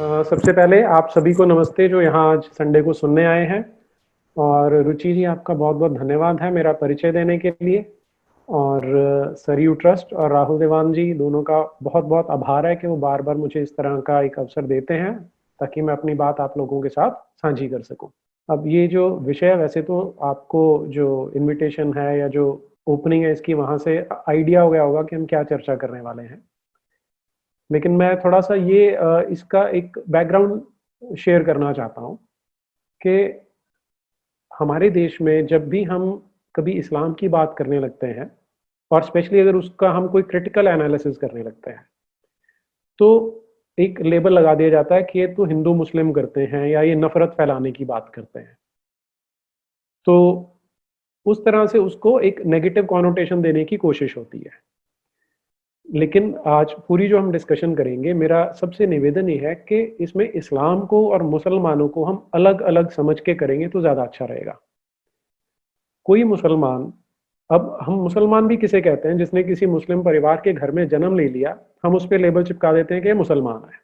सबसे पहले आप सभी को नमस्ते जो यहाँ आज संडे को सुनने आए हैं। और रुचि जी, आपका बहुत बहुत धन्यवाद है मेरा परिचय देने के लिए। और सरयू ट्रस्ट और राहुल देवान जी दोनों का बहुत बहुत आभार है कि वो बार बार मुझे इस तरह का एक अवसर देते हैं ताकि मैं अपनी बात आप लोगों के साथ साझी कर सकूं। अब ये जो विषय है, वैसे तो आपको जो इनविटेशन है या जो ओपनिंग है इसकी, वहां से आइडिया हो गया होगा कि हम क्या चर्चा करने वाले हैं। लेकिन मैं थोड़ा सा ये इसका एक बैकग्राउंड शेयर करना चाहता हूँ कि हमारे देश में जब भी हम कभी इस्लाम की बात करने लगते हैं, और स्पेशली अगर उसका हम कोई क्रिटिकल एनालिसिस करने लगते हैं, तो एक लेबल लगा दिया जाता है कि ये तो हिंदू मुस्लिम करते हैं या ये नफरत फैलाने की बात करते हैं। तो उस तरह से उसको एक नेगेटिव कॉनोटेशन देने की कोशिश होती है। लेकिन आज पूरी जो हम डिस्कशन करेंगे, मेरा सबसे निवेदन ये है कि इसमें इस्लाम को और मुसलमानों को हम अलग अलग समझ के करेंगे तो ज़्यादा अच्छा रहेगा। कोई मुसलमान, अब हम मुसलमान भी किसे कहते हैं? जिसने किसी मुस्लिम परिवार के घर में जन्म ले लिया, हम उस पर लेबल चिपका देते हैं कि ये मुसलमान है।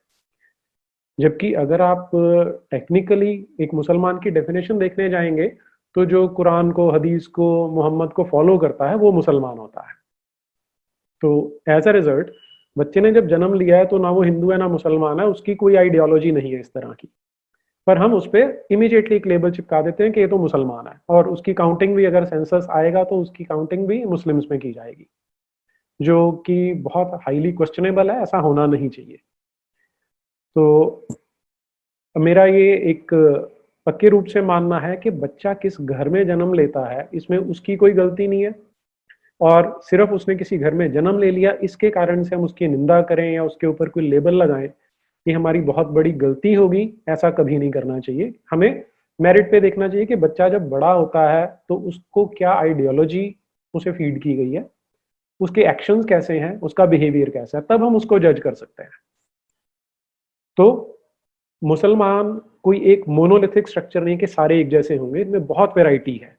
जबकि अगर आप टेक्निकली एक मुसलमान की डेफिनेशन देखने जाएंगे, तो जो कुरान को, हदीस को, मोहम्मद को फॉलो करता है वो मुसलमान होता है। तो एज अ रिजल्ट, बच्चे ने जब जन्म लिया है तो ना वो हिंदू है ना मुसलमान है, उसकी कोई आइडियोलॉजी नहीं है इस तरह की। पर हम उस पर इमीडिएटली एक लेबल चिपका देते हैं कि ये तो मुसलमान है, और उसकी काउंटिंग भी, अगर सेंसस आएगा तो उसकी काउंटिंग भी मुस्लिम्स में की जाएगी, जो कि बहुत हाईली क्वेश्चनेबल है। ऐसा होना नहीं चाहिए। तो मेरा ये एक पक्के रूप से मानना है कि बच्चा किस घर में जन्म लेता है इसमें उसकी कोई गलती नहीं है, और सिर्फ उसने किसी घर में जन्म ले लिया इसके कारण से हम उसकी निंदा करें या उसके ऊपर कोई लेबल लगाएं, ये हमारी बहुत बड़ी गलती होगी। ऐसा कभी नहीं करना चाहिए। हमें मेरिट पे देखना चाहिए कि बच्चा जब बड़ा होता है तो उसको क्या आइडियोलॉजी उसे फीड की गई है, उसके एक्शंस कैसे हैं, उसका बिहेवियर कैसा है, तब हम उसको जज कर सकते हैं। तो मुसलमान कोई एक मोनोलिथिक स्ट्रक्चर नहीं कि सारे एक जैसे होंगे, इनमें बहुत वैरायटी है।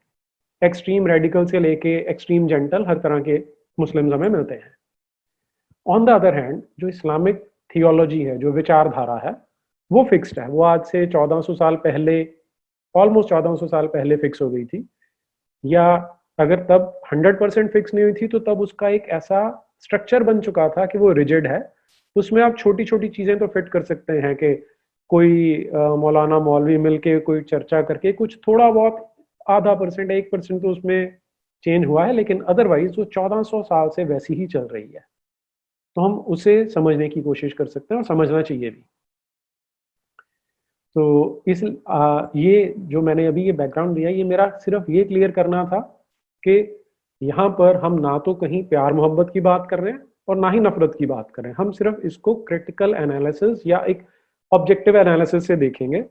एक्सट्रीम रेडिकल से लेके एक्सट्रीम जेंटल, हर तरह के मुस्लिम्स हमें मिलते हैं। ऑन द अदर हैंड, जो इस्लामिक थियोलॉजी है, जो विचारधारा है, वो फिक्स्ड है। वो आज से 1400 साल पहले, ऑलमोस्ट 1400 साल पहले फिक्स हो गई थी। या अगर तब 100% फिक्स नहीं हुई थी, तो तब उसका एक ऐसा स्ट्रक्चर बन चुका था कि वो रिजिड है। उसमें आप छोटी छोटी चीजें तो फिट कर सकते हैं कि कोई मौलाना मौलवी मिलके कोई चर्चा करके कुछ थोड़ा बहुत, आधा परसेंट 1% तो उसमें चेंज हुआ है, लेकिन अदरवाइज वो 1400 साल से वैसी ही चल रही है। तो हम उसे समझने की कोशिश कर सकते हैं और समझना चाहिए भी। तो ये जो मैंने अभी ये बैकग्राउंड दिया, ये मेरा सिर्फ ये क्लियर करना था कि यहाँ पर हम ना तो कहीं प्यार मोहब्बत की बात कर रहे हैं और ना ही नफरत की बात कर रहे हैं। हम सिर्फ इसको क्रिटिकल एनालिसिस या एक ऑब्जेक्टिव एनालिसिस से देखेंगे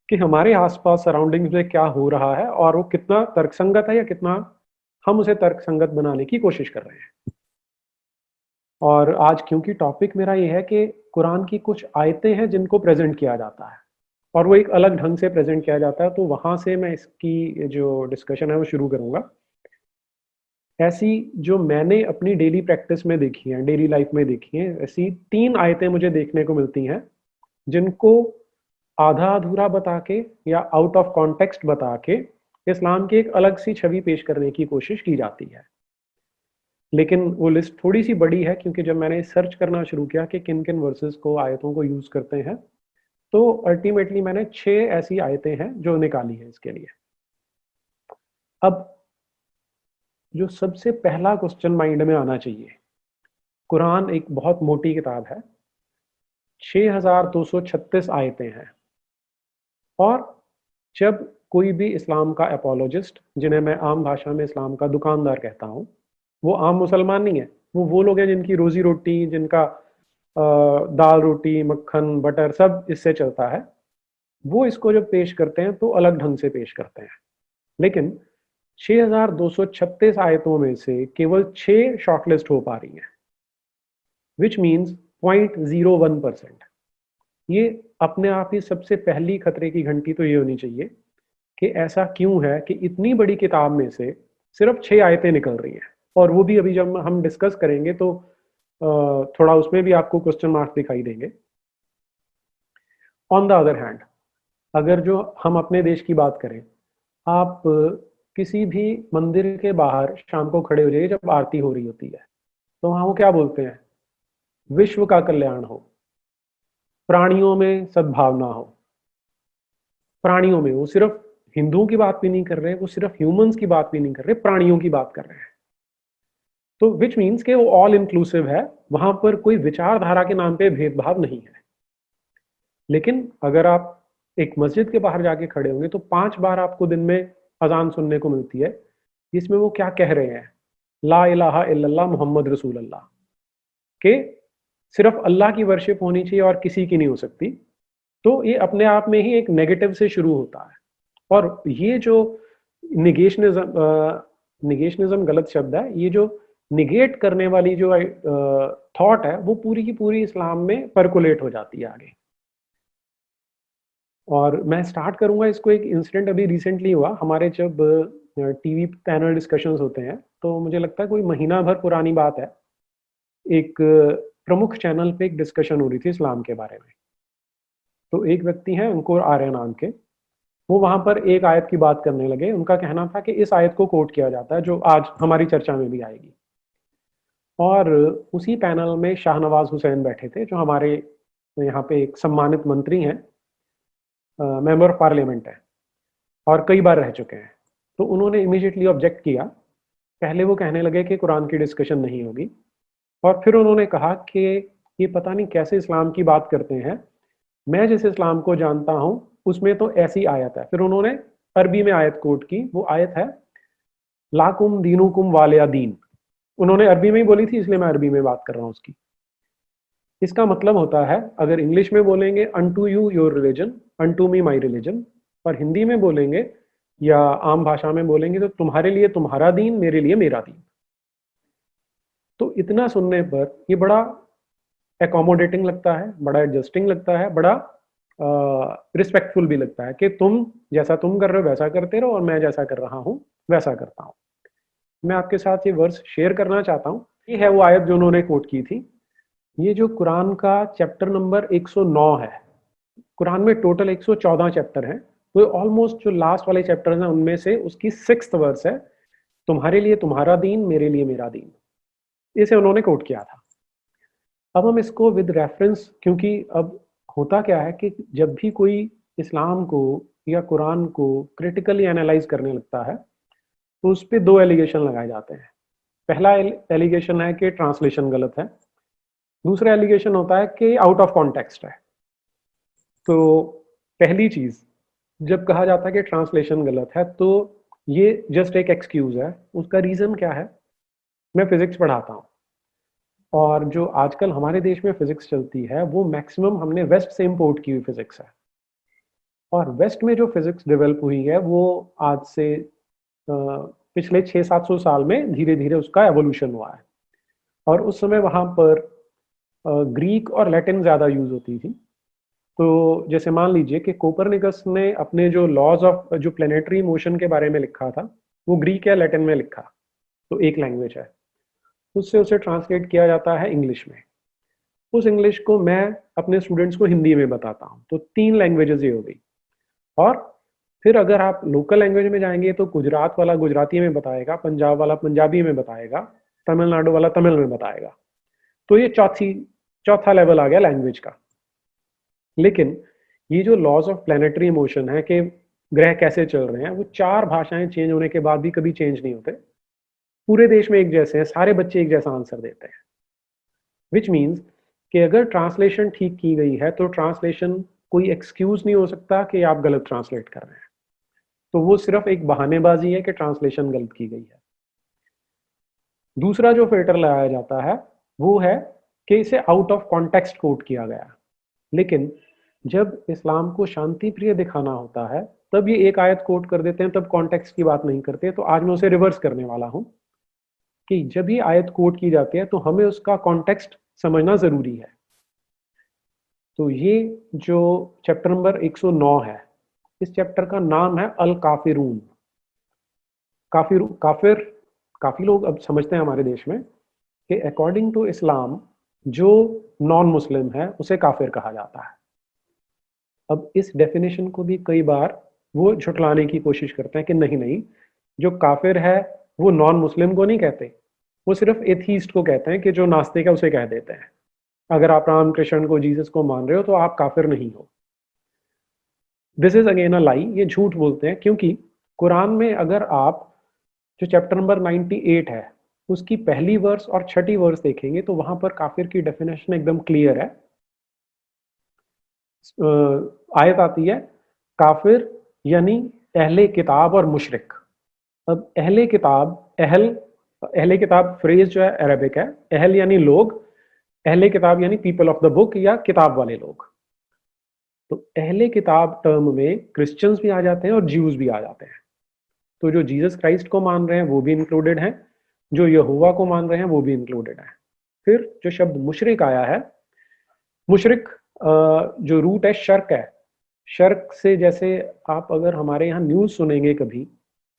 कि हमारे आसपास सराउंडिंग्स में क्या हो रहा है और वो कितना तर्कसंगत है या कितना हम उसे तर्कसंगत बनाने की कोशिश कर रहे हैं। और आज क्योंकि टॉपिक मेरा ये है कि कुरान की कुछ आयतें हैं जिनको प्रेजेंट किया जाता है और वो एक अलग ढंग से प्रेजेंट किया जाता है, तो वहां से मैं इसकी जो डिस्कशन है वो शुरू करूंगा। ऐसी जो मैंने अपनी डेली प्रैक्टिस में देखी है, डेली लाइफ में देखी है, ऐसी 3 आयतें मुझे देखने को मिलती हैं जिनको आधा अधूरा बता के या आउट ऑफ कॉन्टेक्स्ट बता के इस्लाम की एक अलग सी छवि पेश करने की कोशिश की जाती है। लेकिन वो लिस्ट थोड़ी सी बड़ी है, क्योंकि जब मैंने सर्च करना शुरू किया कि किन किन वर्सेस को, आयतों को यूज करते हैं, तो अल्टीमेटली मैंने 6 ऐसी आयतें हैं जो निकाली है इसके लिए। अब जो सबसे पहला क्वेश्चन माइंड में आना चाहिए, कुरान एक बहुत मोटी किताब है, 6236 आयतें हैं। और जब कोई भी इस्लाम का एपोलॉजिस्ट, जिन्हें मैं आम भाषा में इस्लाम का दुकानदार कहता हूँ, वो आम मुसलमान नहीं है, वो लोग हैं जिनकी रोजी रोटी, जिनका दाल रोटी मक्खन बटर सब इससे चलता है, वो इसको जब पेश करते हैं तो अलग ढंग से पेश करते हैं। लेकिन 6236 आयतों में से केवल 6 शॉर्टलिस्ट हो पा रही हैं, विच मीन्स 0.01%। ये अपने आप ही सबसे पहली खतरे की घंटी तो ये होनी चाहिए कि ऐसा क्यों है कि इतनी बड़ी किताब में से सिर्फ 6 आयतें निकल रही हैं। और वो भी अभी जब हम डिस्कस करेंगे तो थोड़ा उसमें भी आपको क्वेश्चन मार्क्स दिखाई देंगे। ऑन द अदर हैंड, अगर जो हम अपने देश की बात करें, आप किसी भी मंदिर के बाहर शाम को खड़े हो जाइए जब आरती हो रही होती है, तो वहाँ वो क्या बोलते हैं? विश्व का कल्याण हो, प्राणियों में सद्भावना हो। प्राणियों में, वो सिर्फ हिंदुओं की बात भी नहीं कर रहे, वो सिर्फ ह्यूमंस की बात भी नहीं कर रहे, प्राणियों की बात कर रहे हैं। तो विच मीन्स के वो ऑल इंक्लूसिव है, वहां पर कोई विचारधारा के नाम पे भेदभाव नहीं है। लेकिन अगर आप एक मस्जिद के बाहर जाके खड़े होंगे तो 5 बार आपको दिन में अजान सुनने को मिलती है, जिसमें वो क्या कह रहे हैं? ला इलाहा इल्लल्लाह मोहम्मद रसूल अल्लाह, के सिर्फ अल्लाह की वर्शिप होनी चाहिए और किसी की नहीं हो सकती। तो ये अपने आप में ही एक नेगेटिव से शुरू होता है। और ये जो निगेशनिज्म गलत शब्द है, ये जो निगेट करने वाली जो थॉट है, वो पूरी की पूरी इस्लाम में परकुलेट हो जाती है आगे। और मैं स्टार्ट करूंगा इसको, एक इंसिडेंट अभी रिसेंटली हुआ हमारे, जब टीवी पैनल डिस्कशंस होते हैं, तो मुझे लगता है कोई महीना भर पुरानी बात है, एक प्रमुख चैनल पे एक डिस्कशन हो रही थी इस्लाम के बारे में। तो एक व्यक्ति हैं अंकुर आर्य नाम के, वो वहां पर एक आयत की बात करने लगे। उनका कहना था कि इस आयत को कोट किया जाता है जो आज हमारी चर्चा में भी आएगी। और उसी पैनल में शाहनवाज हुसैन बैठे थे, जो हमारे यहाँ पे एक सम्मानित मंत्री हैं, मेंबर ऑफ पार्लियामेंट है और कई बार रह चुके हैं। तो उन्होंने इमीडिएटली ऑब्जेक्ट किया। पहले वो कहने लगे कि कुरान की डिस्कशन नहीं होगी, और फिर उन्होंने कहा कि ये पता नहीं कैसे इस्लाम की बात करते हैं, मैं जिस इस्लाम को जानता हूं उसमें तो ऐसी आयत है। फिर उन्होंने अरबी में आयत कोट की, वो आयत है लाकुम दीनुकुम वालिया दीन। उन्होंने अरबी में ही बोली थी, इसलिए मैं अरबी में बात कर रहा हूं उसकी। इसका मतलब होता है, अगर इंग्लिश में बोलेंगे unto you your religion, unto me my religion, और हिंदी में बोलेंगे या आम भाषा में बोलेंगे तो तुम्हारे लिए तुम्हारा दीन, मेरे लिए मेरा दीन। तो इतना सुनने पर ये बड़ा एकोमोडेटिंग लगता है, बड़ा एडजस्टिंग लगता है, बड़ा रिस्पेक्टफुल भी लगता है कि तुम जैसा तुम कर रहे हो वैसा करते रहो और मैं जैसा कर रहा हूँ वैसा करता हूँ। मैं आपके साथ ये वर्स शेयर करना चाहता हूँ। ये है वो आयत जो उन्होंने कोट की थी। ये जो कुरान का चैप्टर नंबर 109 है, कुरान में टोटल 114 चैप्टर हैं, तो ऑलमोस्ट जो लास्ट वाले चैप्टर हैं उनमें से उसकी 6th वर्स है, तुम्हारे लिए तुम्हारा दीन, मेरे लिए मेरा दीन। इसे उन्होंने कोट किया था। अब हम इसको विद रेफरेंस, क्योंकि अब होता क्या है कि जब भी कोई इस्लाम को या कुरान को क्रिटिकली एनालाइज करने लगता है तो उस पर 2 एलिगेशन लगाए जाते हैं। पहला एलिगेशन है कि ट्रांसलेशन गलत है, दूसरा एलिगेशन होता है कि आउट ऑफ कॉन्टेक्स्ट है। तो पहली चीज, जब कहा जाता है कि ट्रांसलेशन गलत है, तो ये जस्ट एक एक्सक्यूज है। उसका रीजन क्या है? मैं फिजिक्स पढ़ाता हूँ, और जो आजकल हमारे देश में फिजिक्स चलती है वो मैक्सिमम हमने वेस्ट से इंपोर्ट की हुई फिजिक्स है। और वेस्ट में जो फिजिक्स डेवलप हुई है वो आज से पिछले 600-700 साल में धीरे धीरे उसका एवोल्यूशन हुआ है। और उस समय वहाँ पर ग्रीक और लैटिन ज़्यादा यूज होती थी। तो जैसे मान लीजिए कि कोपरनिकस ने अपने जो लॉज ऑफ जो प्लेनेटरी मोशन के बारे में लिखा था, वो ग्रीक या लैटिन में लिखा, तो एक लैंग्वेज है। उससे उसे ट्रांसलेट किया जाता है इंग्लिश में। उस इंग्लिश को मैं अपने स्टूडेंट्स को हिंदी में बताता हूँ, तो 3 लैंग्वेजेस ये हो गई। और फिर अगर आप लोकल लैंग्वेज में जाएंगे तो गुजरात वाला गुजराती में बताएगा, पंजाब वाला पंजाबी में बताएगा, तमिलनाडु वाला तमिल में बताएगा। तो ये चौथा लेवल आ गया लैंग्वेज का। लेकिन ये जो लॉज ऑफ प्लेनेटरी मोशन है कि ग्रह कैसे चल रहे हैं, वो 4 भाषाएं चेंज होने के बाद भी कभी चेंज नहीं होते। पूरे देश में एक जैसे हैं, सारे बच्चे एक जैसा आंसर देते हैं। विच मीन्स कि अगर ट्रांसलेशन ठीक की गई है तो ट्रांसलेशन कोई एक्सक्यूज नहीं हो सकता कि आप गलत ट्रांसलेट कर रहे हैं। तो वो सिर्फ एक बहानेबाजी है कि ट्रांसलेशन गलत की गई है। दूसरा जो फिल्टर लगाया जाता है वो है कि इसे आउट ऑफ कॉन्टेक्स्ट कोट किया गया। लेकिन जब इस्लाम को शांति प्रिय दिखाना होता है तब ये एक आयत कोट कर देते हैं, तब कॉन्टेक्स्ट की बात नहीं करते। तो आज मैं उसे रिवर्स करने वाला हूं कि जब ये आयत कोट की जाती है तो हमें उसका कॉन्टेक्स्ट समझना जरूरी है। तो ये जो चैप्टर नंबर 109 है, इस चैप्टर का नाम है अल काफिरून। काफिर काफी लोग अब समझते हैं हमारे देश में कि अकॉर्डिंग टू इस्लाम जो नॉन मुस्लिम है उसे काफिर कहा जाता है। अब इस डेफिनेशन को भी कई बार वो झुटलाने की कोशिश करते हैं कि नहीं नहीं, जो काफिर है वो नॉन मुस्लिम को नहीं कहते, वो सिर्फ एथीस्ट को कहते हैं, कि जो नास्तिक है उसे कह देते हैं। अगर आप राम कृष्ण को, जीसस को मान रहे हो तो आप काफिर नहीं हो। दिस इज अगेन अ लाई, ये झूठ बोलते हैं, क्योंकि कुरान में अगर आप जो चैप्टर नंबर 98 है उसकी पहली वर्स और छठी वर्स देखेंगे तो वहां पर काफिर की डेफिनेशन एकदम क्लियर है। आयत आती है, काफिर यानी अहले किताब और मुशरिक। अब अहले किताब, अहले किताब फ्रेज जो है अरबिक है, अहल यानी लोग, अहले किताब यानी पीपल ऑफ द बुक या किताब वाले लोग। तो अहले किताब टर्म में क्रिश्चियंस भी आ जाते हैं और ज्यूज भी आ जाते हैं। तो जो जीसस क्राइस्ट को मान रहे हैं वो भी इंक्लूडेड हैं, जो यहोवा को मान रहे हैं वो भी इंक्लूडेड है। फिर जो शब्द मुशरिक आया है, मुशरिक जो रूट है शर्क है। शर्क से, जैसे आप अगर हमारे यहाँ न्यूज सुनेंगे कभी,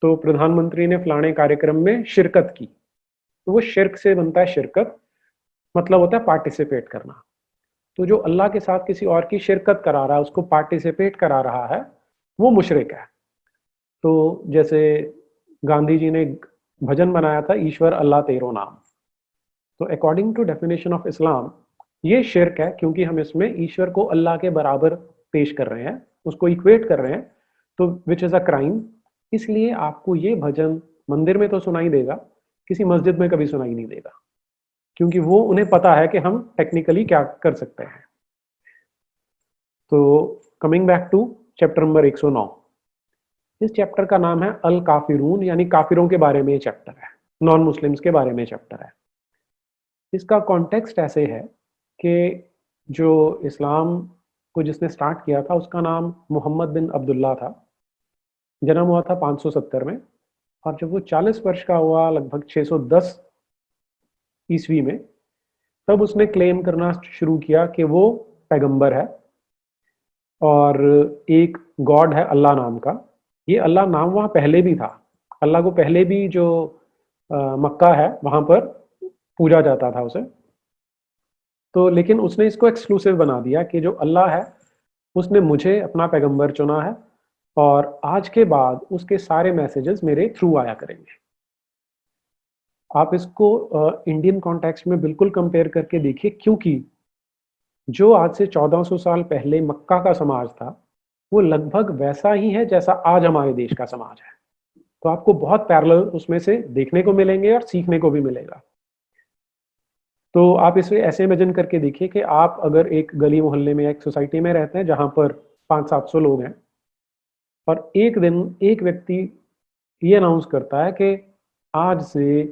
तो प्रधानमंत्री ने फलाने कार्यक्रम में शिरकत की, तो वो शिरक से बनता है शिरकत, मतलब होता है पार्टिसिपेट करना। तो जो अल्लाह के साथ किसी और की शिरकत करा रहा है, उसको पार्टिसिपेट करा रहा है, वो मुशरिक है। तो जैसे गांधी जी ने भजन बनाया था, ईश्वर अल्लाह तेरो नाम। तो according to definition of Islam ये शिरक है, क्योंकि हम इसमें ईश्वर को अल्लाह के बराबर पेश कर रहे हैं, उसको इक्वेट कर रहे हैं, तो विच इज अ क्राइम। इसलिए आपको ये भजन मंदिर में तो सुनाई देगा, किसी मस्जिद में कभी सुनाई नहीं देगा, क्योंकि वो उन्हें पता है कि हम टेक्निकली क्या कर सकते हैं। तो coming back to chapter number 109, इस चैप्टर का नाम है अल काफिरून, यानी काफिरों के बारे में ये चैप्टर है, नॉन मुस्लिम्स के बारे में चैप्टर है। इसका कॉन्टेक्स्ट ऐसे है कि जो इस्लाम को जिसने स्टार्ट किया था उसका नाम मोहम्मद बिन अब्दुल्ला था। जन्म हुआ था 570 में, और जब वो 40 वर्ष का हुआ, लगभग 610 ईस्वी में, तब उसने क्लेम करना शुरू किया कि वो पैगंबर है और एक गॉड है अल्लाह नाम का। ये अल्लाह नाम वहाँ पहले भी था, अल्लाह को पहले भी जो मक्का है वहाँ पर पूजा जाता था उसे। तो लेकिन उसने इसको एक्सक्लूसिव बना दिया कि जो अल्लाह है उसने मुझे अपना पैगंबर चुना है, और आज के बाद उसके सारे मैसेजेस मेरे थ्रू आया करेंगे। आप इसको इंडियन कॉन्टेक्स्ट में बिल्कुल कंपेयर करके देखिए, क्योंकि जो आज से 1400 साल पहले मक्का का समाज था वो लगभग वैसा ही है जैसा आज हमारे देश का समाज है। तो आपको बहुत पैरेलल उसमें से देखने को मिलेंगे और सीखने को भी मिलेगा। तो आप इसे ऐसे इमेजिन करके देखिए कि आप अगर एक गली मोहल्ले में, एक सोसाइटी में रहते हैं जहां पर 500-700 लोग हैं, और एक दिन एक व्यक्ति ये अनाउंस करता है कि आज से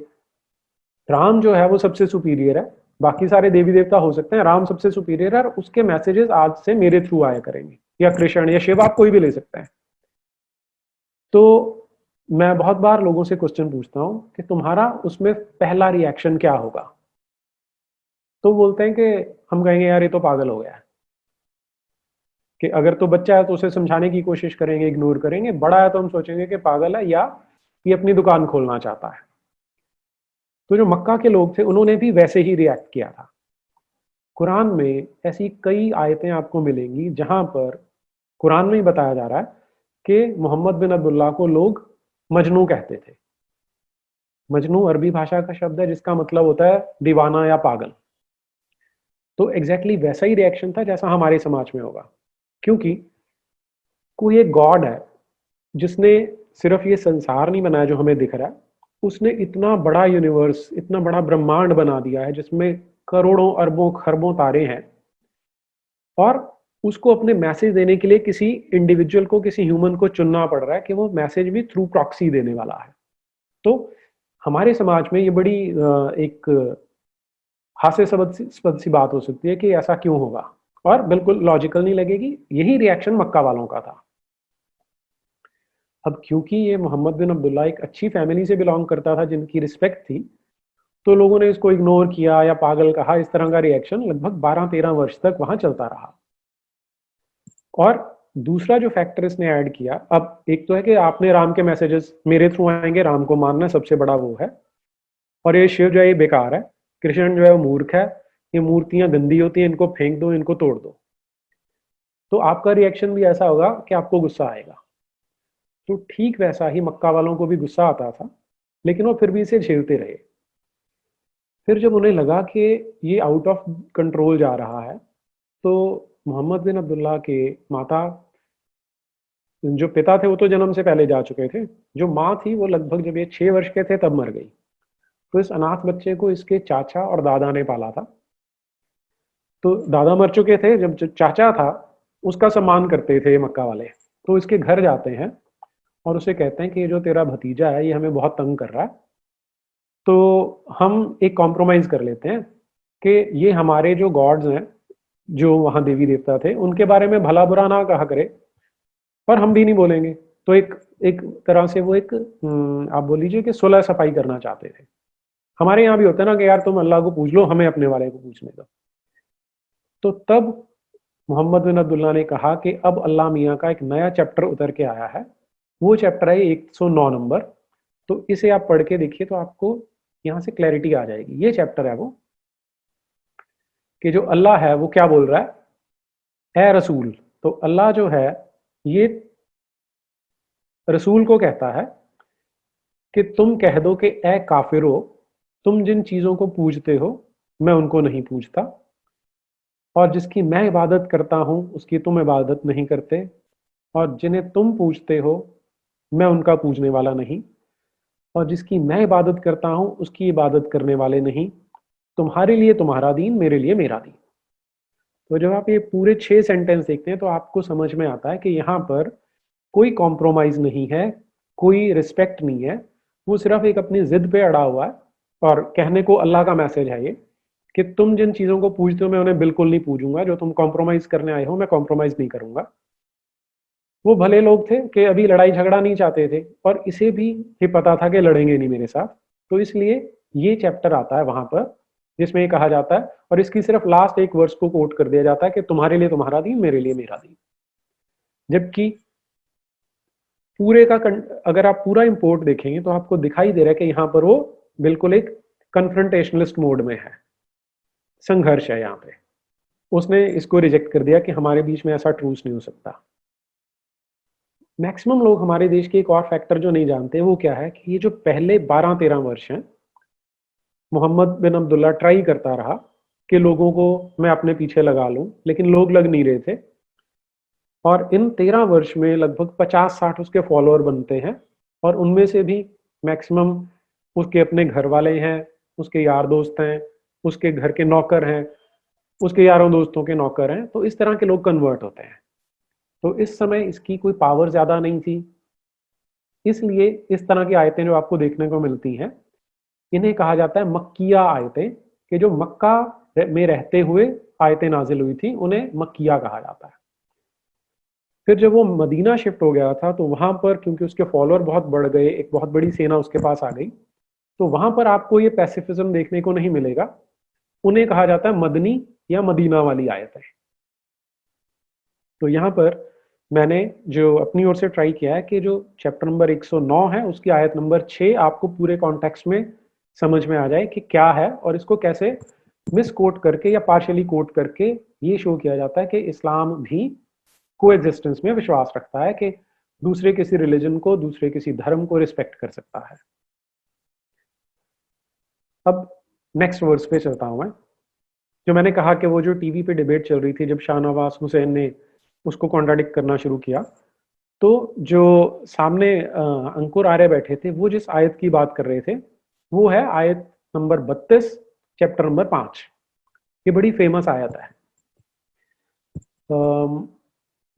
राम जो है वो सबसे सुपीरियर है, बाकी सारे देवी देवता हो सकते हैं, राम सबसे सुपीरियर है, और उसके मैसेजेस आज से मेरे थ्रू आया करेंगे, या कृष्ण या शिव, आप कोई भी ले सकते हैं। तो मैं बहुत बार लोगों से क्वेश्चन पूछता हूं कि तुम्हारा उसमें पहला रिएक्शन क्या होगा, तो बोलते हैं कि हम कहेंगे यार ये तो पागल हो गया है। कि अगर तो बच्चा है तो उसे समझाने की कोशिश करेंगे, इग्नोर करेंगे, बड़ा है तो हम सोचेंगे कि पागल है या ये अपनी दुकान खोलना चाहता है। तो जो मक्का के लोग थे उन्होंने भी वैसे ही रिएक्ट किया था। कुरान में ऐसी कई आयतें आपको मिलेंगी जहां पर कुरान में ही बताया जा रहा है कि मोहम्मद बिन अब्दुल्ला को लोग मजनू कहते थे। मजनू अरबी भाषा का शब्द है जिसका मतलब होता है दीवाना या पागल। तो एग्जैक्टली वैसा ही रिएक्शन था जैसा हमारे समाज में होगा, क्योंकि कोई एक गॉड है जिसने सिर्फ ये संसार नहीं बनाया जो हमें दिख रहा है, उसने इतना बड़ा यूनिवर्स, इतना बड़ा ब्रह्मांड बना दिया है जिसमें करोड़ों अरबों खरबों तारे हैं, और उसको अपने मैसेज देने के लिए किसी इंडिविजुअल को, किसी ह्यूमन को चुनना पड़ रहा है कि वो मैसेज भी थ्रू प्रॉक्सी देने वाला है। तो हमारे समाज में ये बड़ी एक हास्यास्पद सी बात हो सकती है कि ऐसा क्यों होगा, और बिल्कुल लॉजिकल नहीं लगेगी। यही रिएक्शन मक्का वालों का था। अब क्योंकि ये मोहम्मद बिन अब्दुल्ला एक अच्छी फैमिली से बिलोंग करता था जिनकी रिस्पेक्ट थी, तो लोगों ने इसको इग्नोर किया या पागल कहा। इस तरह का रिएक्शन लगभग 12-13 वर्ष तक वहां चलता रहा। और दूसरा जो फैक्टर इसने ऐड किया, अब एक तो है कि आपने राम के मैसेजेस मेरे थ्रू आएंगे, राम को मानना सबसे बड़ा वो है, और ये शिव जो है ये बेकार है, कृष्ण जो है वो मूर्ख है, ये मूर्तियां गंदी होती हैं, इनको फेंक दो, इनको तोड़ दो। तो आपका रिएक्शन भी ऐसा होगा कि आपको गुस्सा आएगा। तो ठीक वैसा ही मक्का वालों को भी गुस्सा आता था, लेकिन वो फिर भी इसे झेलते रहे। फिर जब उन्हें लगा कि ये आउट ऑफ कंट्रोल जा रहा है, तो मोहम्मद बिन अब्दुल्ला के माता, जो पिता थे वो तो जन्म से पहले जा चुके थे, जो माँ थी वो लगभग जब ये 6 वर्ष के थे तब मर गई। तो इस अनाथ बच्चे को इसके चाचा और दादा ने पाला था। तो दादा मर चुके थे, जब जो चाचा था उसका सम्मान करते थे मक्का वाले। तो इसके घर जाते हैं और उसे कहते हैं कि ये जो तेरा भतीजा है ये हमें बहुत तंग कर रहा है, तो हम एक कॉम्प्रोमाइज कर लेते हैं कि ये हमारे जो गॉड्स हैं, जो वहाँ देवी देवता थे, उनके बारे में भला बुरा ना कहा करे, पर हम भी नहीं बोलेंगे। तो एक एक तरह से वो एक आप बोल लीजिए कि सुलह सफाई करना चाहते थे। हमारे यहाँ भी होता है ना कि यार तुम अल्लाह को पूछ लो, हमें अपने वाले को पूछने दो। तो तब मोहम्मद बिन अब्दुल्ला ने कहा कि अब अल्लाह मियाँ का एक नया चैप्टर उतर के आया है। वो चैप्टर है 109 नंबर। तो इसे आप पढ़ के देखिए तो आपको यहाँ से क्लैरिटी आ जाएगी। ये चैप्टर है वो, कि जो अल्लाह है वो क्या बोल रहा है, ए रसूल। तो अल्लाह जो है ये रसूल को कहता है कि तुम कह दो कि ए काफिरो, तुम जिन चीजों को पूजते हो मैं उनको नहीं पूजता, और जिसकी मैं इबादत करता हूं उसकी तुम इबादत नहीं करते, और जिन्हें तुम पूजते हो मैं उनका पूजने वाला नहीं, और जिसकी मैं इबादत करता हूं उसकी इबादत करने वाले नहीं। तुम्हारे लिए तुम्हारा दीन, मेरे लिए मेरा दीन। तो जब आप ये पूरे 6 सेंटेंस देखते हैं तो आपको समझ में आता है कि यहाँ पर कोई कॉम्प्रोमाइज नहीं है, कोई रिस्पेक्ट नहीं है। वो सिर्फ एक अपनी जिद पे अड़ा हुआ है, और कहने को अल्लाह का मैसेज है ये कि तुम जिन चीजों को पूजते हो मैं उन्हें बिल्कुल नहीं पूजूंगा, जो तुम कॉम्प्रोमाइज करने आए हो मैं कॉम्प्रोमाइज नहीं करूंगा। वो भले लोग थे कि अभी लड़ाई झगड़ा नहीं चाहते थे, और इसे भी ये पता था कि लड़ेंगे नहीं मेरे साथ। तो इसलिए ये चैप्टर आता है वहां पर जिसमें ये कहा जाता है, और इसकी सिर्फ लास्ट एक वर्ष को कोट कर दिया जाता है कि तुम्हारे लिए तुम्हारा दीन, मेरे लिए मेरा दीन। जबकि पूरे का अगर आप पूरा इंपोर्ट देखेंगे तो आपको दिखाई दे रहा है कि यहाँ पर वो बिल्कुल एक कन्फ्रंटेशनलिस्ट मोड में है, संघर्ष है यहाँ पे। उसने इसको रिजेक्ट कर दिया कि हमारे बीच में ऐसा ट्रूस नहीं हो सकता। मैक्सिमम लोग हमारे देश के एक और फैक्टर जो नहीं जानते वो क्या है, कि ये जो पहले 12-13 वर्ष हैं मोहम्मद बिन अब्दुल्ला ट्राई करता रहा कि लोगों को मैं अपने पीछे लगा लूं, लेकिन लोग लग नहीं रहे थे। और इन 13 वर्ष में लगभग 50-60 उसके फॉलोअर बनते हैं, और उनमें से भी मैक्सिमम उसके अपने घर वाले हैं, उसके यार दोस्त हैं, उसके घर के नौकर हैं, उसके यारों दोस्तों के नौकर हैं। तो इस तरह के लोग कन्वर्ट होते हैं। तो इस समय इसकी कोई पावर ज्यादा नहीं थी, इसलिए इस तरह की आयतें जो आपको देखने को मिलती हैं इन्हें कहा जाता है मक्किया आयतें, कि जो मक्का में रहते हुए आयतें नाजिल हुई थी उन्हें मक्किया कहा जाता है। फिर जब वो मदीना शिफ्ट हो गया था तो वहां पर क्योंकि उसके फॉलोअर बहुत बढ़ गए, एक बहुत बड़ी सेना उसके पास आ गई, तो वहां पर आपको ये पैसिफिज्म देखने को नहीं मिलेगा। उन्हें कहा जाता है मदनी या मदीना वाली आयतें। तो यहाँ पर मैंने जो अपनी ओर से ट्राई किया है कि जो चैप्टर नंबर 109 है उसकी आयत नंबर 6 आपको पूरे कॉन्टेक्स्ट में समझ में आ जाए कि क्या है, और इसको कैसे मिस कोट करके या पार्शियली कोट करके ये शो किया जाता है कि इस्लाम भी को एग्जिस्टेंस में विश्वास रखता है, कि दूसरे किसी रिलीजन को, दूसरे किसी धर्म को रिस्पेक्ट कर सकता है। अब नेक्स्ट वर्स पे चलता हूं मैं। जो मैंने कहा कि वो जो टीवी पे डिबेट चल रही थी जब शाहनवाज हुसैन ने उसको कॉन्ट्राडिक्ट करना शुरू किया, तो जो सामने अंकुर आर्य बैठे थे वो जिस आयत की बात कर रहे थे वो है आयत नंबर 32 चैप्टर नंबर 5। ये बड़ी फेमस आयत है।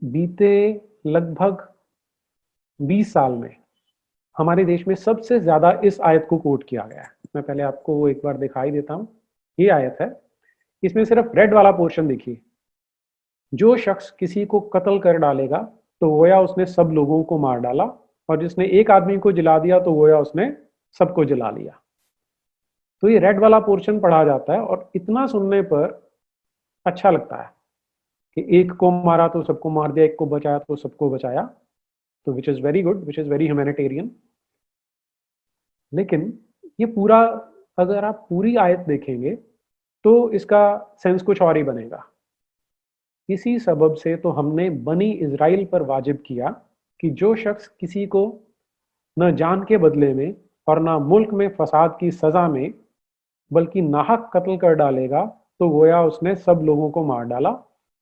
बीते लगभग 20 साल में हमारे देश में सबसे ज्यादा इस आयत को कोट किया गया है। मैं पहले आपको वो एक बार दिखाई देता हूं। ये आयत है, इसमें सिर्फ रेड वाला पोर्शन देखिए। जो शख्स किसी को कत्ल कर डालेगा तो गोया उसने सब लोगों को मार डाला, और जिसने एक आदमी को जला दिया तो गोया उसने सबको जला लिया। तो ये रेड वाला पोर्शन पढ़ा जाता है, और इतना सुनने पर अच्छा लगता है कि एक को मारा तो सबको मार दिया, एक को बचाया तो सबको बचाया। तो which is very good, which is very humanitarian. लेकिन ये पूरा, अगर आप पूरी आयत देखेंगे तो इसका सेंस कुछ और ही बनेगा। इसी सबब से तो हमने बनी इज़राइल पर वाजिब किया कि जो शख्स किसी को न जान के बदले में और ना मुल्क में फसाद की सज़ा में बल्कि नाहक कत्ल कर डालेगा तो गोया उसने सब लोगों को मार डाला,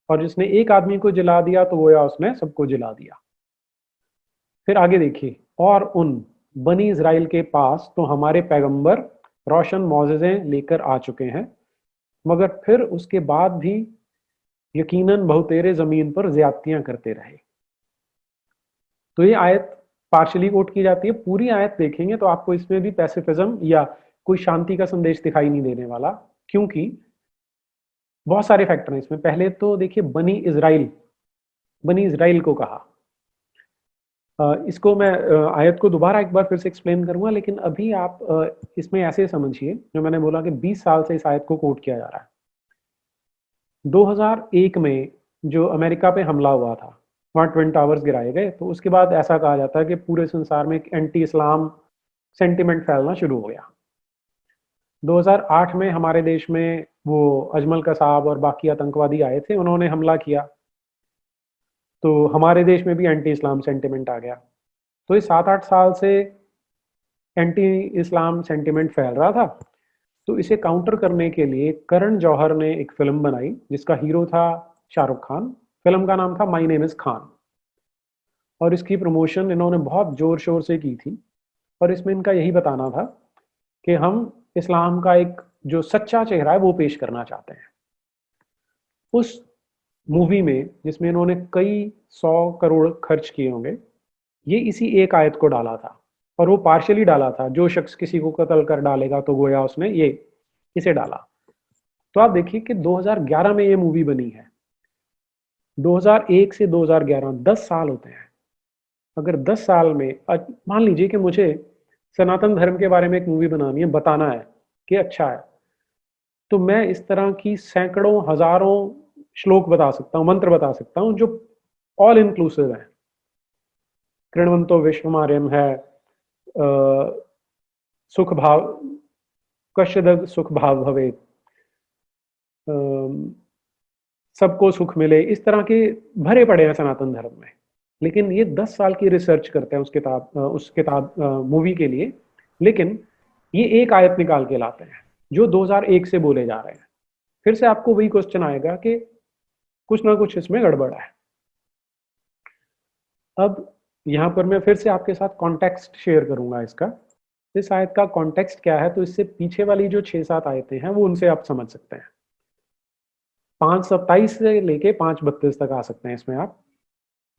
और जिसने एक आदमी को जला दिया तो गोया उसने सबको जला दिया। फिर आगे देखिए, और उन बनी इज़राइल के पास तो हमारे पैगंबर रोशन मौजज़ें लेकर आ चुके हैं, मगर फिर उसके बाद भी यकीनन बहुतेरे ज़मीन पर ज़्यादतियां करते रहे। तो ये आयत पार्शली कोट की जाती है। पूरी आयत देखेंगे तो आपको इसमें भी पैसिफिज्म या कोई शांति का संदेश दिखाई नहीं देने वाला, क्योंकि बहुत सारे फैक्टर हैं इसमें। पहले तो देखिए, बनी इज़राइल को कहा। इसको मैं आयत को दोबारा एक बार फिर से एक्सप्लेन करूंगा, लेकिन अभी आप इसमें ऐसे समझिए, जो मैंने बोला कि 20 साल से इस आयत को कोट किया जा रहा है। 2001 में जो अमेरिका पे हमला हुआ था, वहाँ ट्विन टावर्स गिराए गए, तो उसके बाद ऐसा कहा जाता है कि पूरे संसार में एक एंटी इस्लाम सेंटिमेंट फैलना शुरू हो गया। 2008 में हमारे देश में वो अजमल कसाब और बाकी आतंकवादी आए थे, उन्होंने हमला किया, तो हमारे देश में भी एंटी इस्लाम सेंटिमेंट आ गया। तो ये 7-8 साल से एंटी इस्लाम सेंटिमेंट फैल रहा था। तो इसे काउंटर करने के लिए करण जौहर ने एक फिल्म बनाई जिसका हीरो था शाहरुख खान। फिल्म का नाम था माई नेम इज़ खान, और इसकी प्रमोशन इन्होंने बहुत ज़ोर शोर से की थी। और इसमें इनका यही बताना था कि हम इस्लाम का एक जो सच्चा चेहरा है वो पेश करना चाहते हैं। उस मूवी में, जिसमें इन्होंने कई 100 करोड़ खर्च किए होंगे, ये इसी एक आयत को डाला था, और वो पार्शियली डाला था। जो शख्स किसी को कत्ल कर डालेगा तो गोया उसने ये इसे डाला। तो आप देखिए कि 2011 में ये मूवी बनी है। 2001 से 2011 10 साल होते हैं। अगर 10 साल में मान लीजिए कि मुझे सनातन धर्म के बारे में एक मूवी बनानी है, बताना है कि अच्छा है, तो मैं इस तरह की सैकड़ों हजारों श्लोक बता सकता हूँ, मंत्र बता सकता हूँ, जो ऑल इंक्लूसिव है। कृण्वंतो विश्वमार्यम है, सुख भाव, कश्यदग सुख भाव भवे, सबको सुख मिले, इस तरह के भरे पड़े हैं सनातन धर्म में। लेकिन ये 10 साल की रिसर्च करते हैं उस किताब मूवी के लिए, लेकिन ये एक आयत निकाल के लाते हैं जो 2001 से बोले जा रहे हैं। फिर से आपको वही क्वेश्चन आएगा कि कुछ ना कुछ इसमें गड़बड़ है। अब यहाँ पर मैं फिर से आपके साथ कॉन्टेक्स्ट शेयर करूंगा इसका। इस आयत का कॉन्टेक्स्ट क्या है, तो इससे पीछे वाली जो 6-7 आयतें हैं वो उनसे आप समझ सकते हैं। 5:27 से लेके 5:32 तक आ सकते हैं इसमें आप।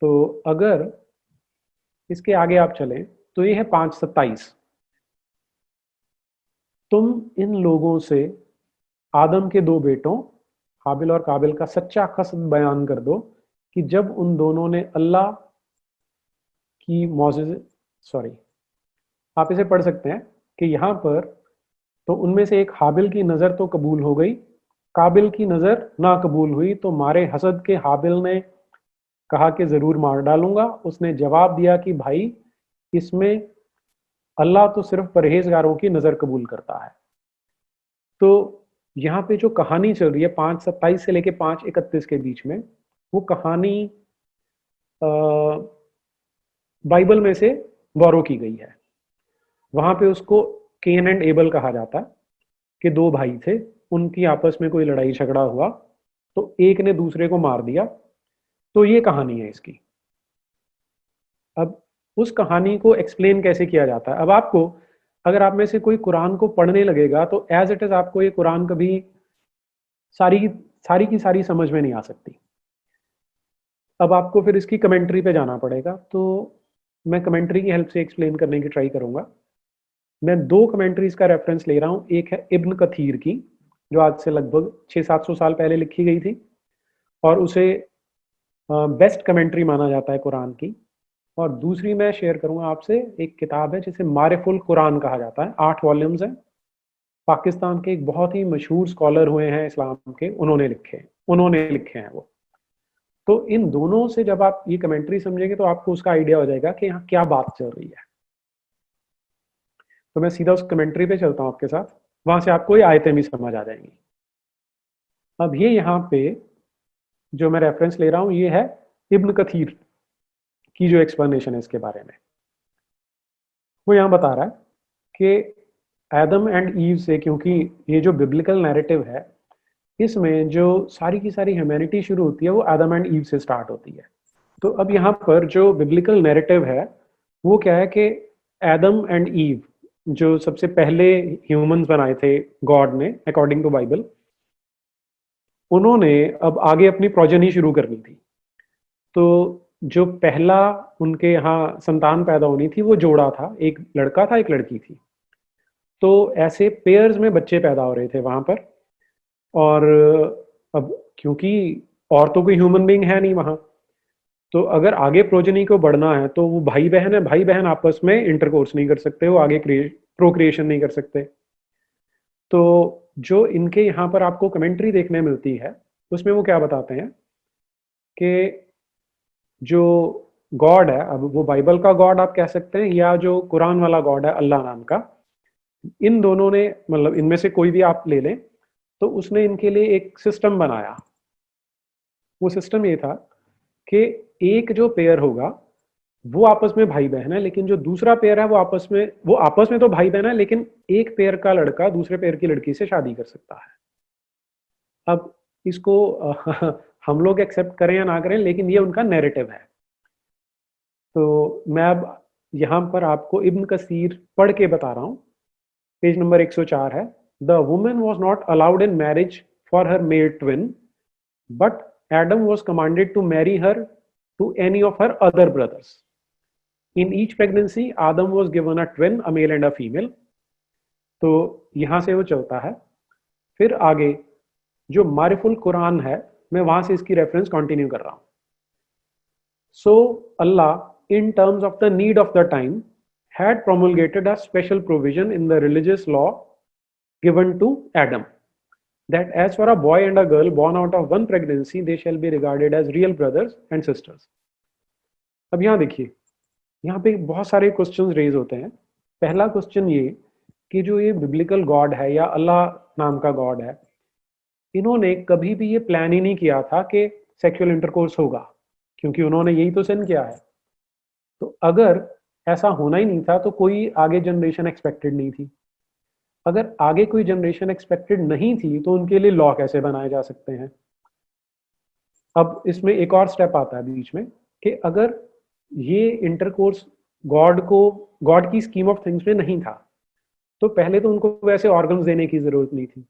तो अगर इसके आगे आप चलें तो ये है 5:27। तुम इन लोगों से आदम के 2 बेटों हाबिल और काबिल का सच्चा कसद बयान कर दो कि जब उन दोनों ने अल्लाह की मौजिज़ सॉरी आप इसे पढ़ सकते हैं कि यहाँ पर तो उनमें से एक हाबिल की नज़र तो कबूल हो गई, काबिल की नज़र ना कबूल हुई, तो मारे हसद के हाबिल ने कहा कि ज़रूर मार डालूंगा। उसने जवाब दिया कि भाई, इसमें अल्लाह तो सिर्फ परहेजगारों की नज़र कबूल करता है। तो यहाँ पे जो कहानी चल रही है 5:27 से लेके 5:31 के बीच में, वो कहानी बाइबल में से बोरो की गई है। वहां पे उसको केन एंड एबल कहा जाता है कि 2 भाई थे, उनकी आपस में कोई लड़ाई झगड़ा हुआ, तो एक ने दूसरे को मार दिया। तो ये कहानी है इसकी। अब उस कहानी को एक्सप्लेन कैसे किया जाता है। अब आपको, अगर आप में से कोई कुरान को पढ़ने लगेगा तो एज इट इज आपको ये कुरान कभी सारी सारी की सारी समझ में नहीं आ सकती। अब आपको फिर इसकी कमेंट्री पे जाना पड़ेगा, तो मैं कमेंट्री की हेल्प से एक्सप्लेन करने की ट्राई करूंगा। मैं 2 कमेंट्रीज का रेफरेंस ले रहा हूँ। एक है इब्न कथीर की, जो आज से लगभग 600-700 साल पहले लिखी गई थी, और उसे बेस्ट कमेंट्री माना जाता है कुरान की। और दूसरी मैं शेयर करूंगा आपसे, एक किताब है जिसे मारिफुल कुरान कहा जाता है, 8 वॉल्यूम्स हैं। पाकिस्तान के एक बहुत ही मशहूर स्कॉलर हुए हैं इस्लाम के, उन्होंने लिखे हैं वो। तो इन दोनों से जब आप ये कमेंट्री समझेंगे तो आपको उसका आइडिया हो जाएगा कि यहाँ क्या बात चल रही है। तो मैं सीधा उस कमेंट्री पे चलता हूँ आपके साथ, वहां से आपको ये आयतें भी समझ आ जाएंगी। अब ये यहाँ पे जो मैं रेफरेंस ले रहा हूं ये है इब्न कथीर की जो एक्सप्लेनेशन है इसके बारे में। वो यहाँ बता रहा है कि एडम एंड ईव से, क्योंकि ये जो बिब्लिकल नैरेटिव है इसमें जो सारी की सारी ह्यूमैनिटी शुरू होती है वो एडम एंड ईव से स्टार्ट होती है। तो अब यहाँ पर जो बिब्लिकल नैरेटिव है वो क्या है कि एडम एंड ईव जो सबसे पहले ह्यूमंस बनाए थे गॉड ने अकॉर्डिंग टू बाइबल, उन्होंने अब आगे अपनी प्रोजेनी शुरू करनी थी। तो जो पहला उनके यहाँ संतान पैदा होनी थी वो जोड़ा था, एक लड़का था एक लड़की थी। तो ऐसे पेयर्स में बच्चे पैदा हो रहे थे वहां पर। और अब क्योंकि और तो कोई ह्यूमन बीइंग है नहीं वहां, तो अगर आगे प्रोजेनी को बढ़ना है तो वो भाई बहन है, भाई बहन आपस में इंटरकोर्स नहीं कर सकते, वो आगे प्रोक्रिएशन नहीं कर सकते। तो जो इनके यहाँ पर आपको कमेंट्री देखने मिलती है उसमें वो क्या बताते हैं कि जो गॉड है, अब वो बाइबल का गॉड आप कह सकते हैं या जो कुरान वाला गॉड है अल्लाह नाम का, इन दोनों ने, मतलब इनमें से कोई भी आप ले लें, तो उसने इनके लिए एक सिस्टम बनाया। वो सिस्टम ये था कि एक जो पेयर होगा वो आपस में भाई बहन है, लेकिन जो दूसरा पेयर है वो आपस में तो भाई बहन है, लेकिन एक पेयर का लड़का दूसरे पेयर की लड़की से शादी कर सकता है। अब इसको हम लोग एक्सेप्ट करें या ना करें, लेकिन ये उनका नैरेटिव है। तो मैं अब यहाँ पर आपको इब्न कसीर पढ़ के बता रहा हूँ। पेज नंबर 104 है। The woman was not allowed in marriage for her male twin, but Adam was commanded to marry her to any of her other brothers. In each pregnancy Adam was given a twin, a male and a female. तो यहां से वो चलता है। फिर आगे जो मारिफुल कुरान है, मैं वहां से इसकी रेफरेंस कंटिन्यू कर रहा हूं। So Allah in terms of the need of the time had promulgated a special provision in the religious law given to Adam, that as for a boy and a girl born out of one pregnancy, they shall be regarded as real brothers and sisters. अब यहाँ देखिए, यहाँ पे बहुत सारे questions raise होते हैं। पहला क्वेश्चन ये कि जो ये बिब्लिकल गॉड है या अल्लाह नाम का गॉड है, इन्होंने कभी भी ये प्लान ही नहीं किया था कि सेक्सुअल इंटरकोर्स होगा, क्योंकि उन्होंने यही तो सिन किया है। तो अगर ऐसा होना ही नहीं था तो कोई आगे जनरेशन एक्सपेक्टेड नहीं थी। अगर आगे कोई जनरेशन एक्सपेक्टेड नहीं थी तो उनके लिए लॉ कैसे बनाए जा सकते हैं। अब इसमें एक और स्टेप आता है बीच में कि अगर ये इंटरकोर्स गॉड की स्कीम ऑफ थिंग्स में नहीं था, तो पहले तो उनको वैसे ऑर्गन्स देने की जरूरत नहीं थी।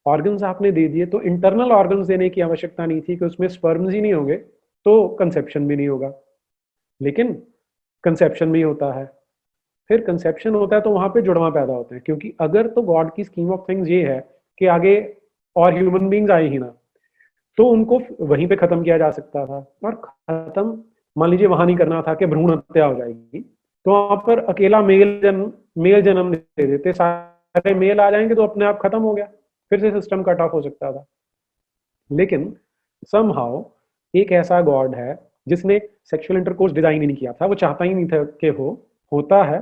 ऑर्गन्स आपने दे दिए तो इंटरनल ऑर्गन्स देने की आवश्यकता नहीं थी कि उसमें स्पर्म्स ही नहीं होंगे तो कंसेप्शन भी नहीं होगा। लेकिन कंसेप्शन भी होता है, फिर कंसेप्शन होता है तो वहां पे जुड़वा पैदा होते हैं, क्योंकि अगर तो गॉड की स्कीम ऑफ थिंग्स ये है कि आगे और ह्यूमन बींग्स आए ही ना, तो उनको वहीं पे खत्म किया जा सकता था। और खत्म मान लीजिए वहां नहीं करना था कि भ्रूण हत्या हो जाएगी, तो वहां पर अकेला मेल जन्म दे देते, सारे मेल आ जाएंगे तो अपने आप खत्म हो गया, फिर से सिस्टम कट ऑफ हो सकता था। लेकिन समहाउ एक ऐसा गॉड है जिसने सेक्सुअल इंटरकोर्स डिजाइन ही नहीं किया था, वो चाहता ही नहीं था कि होता है।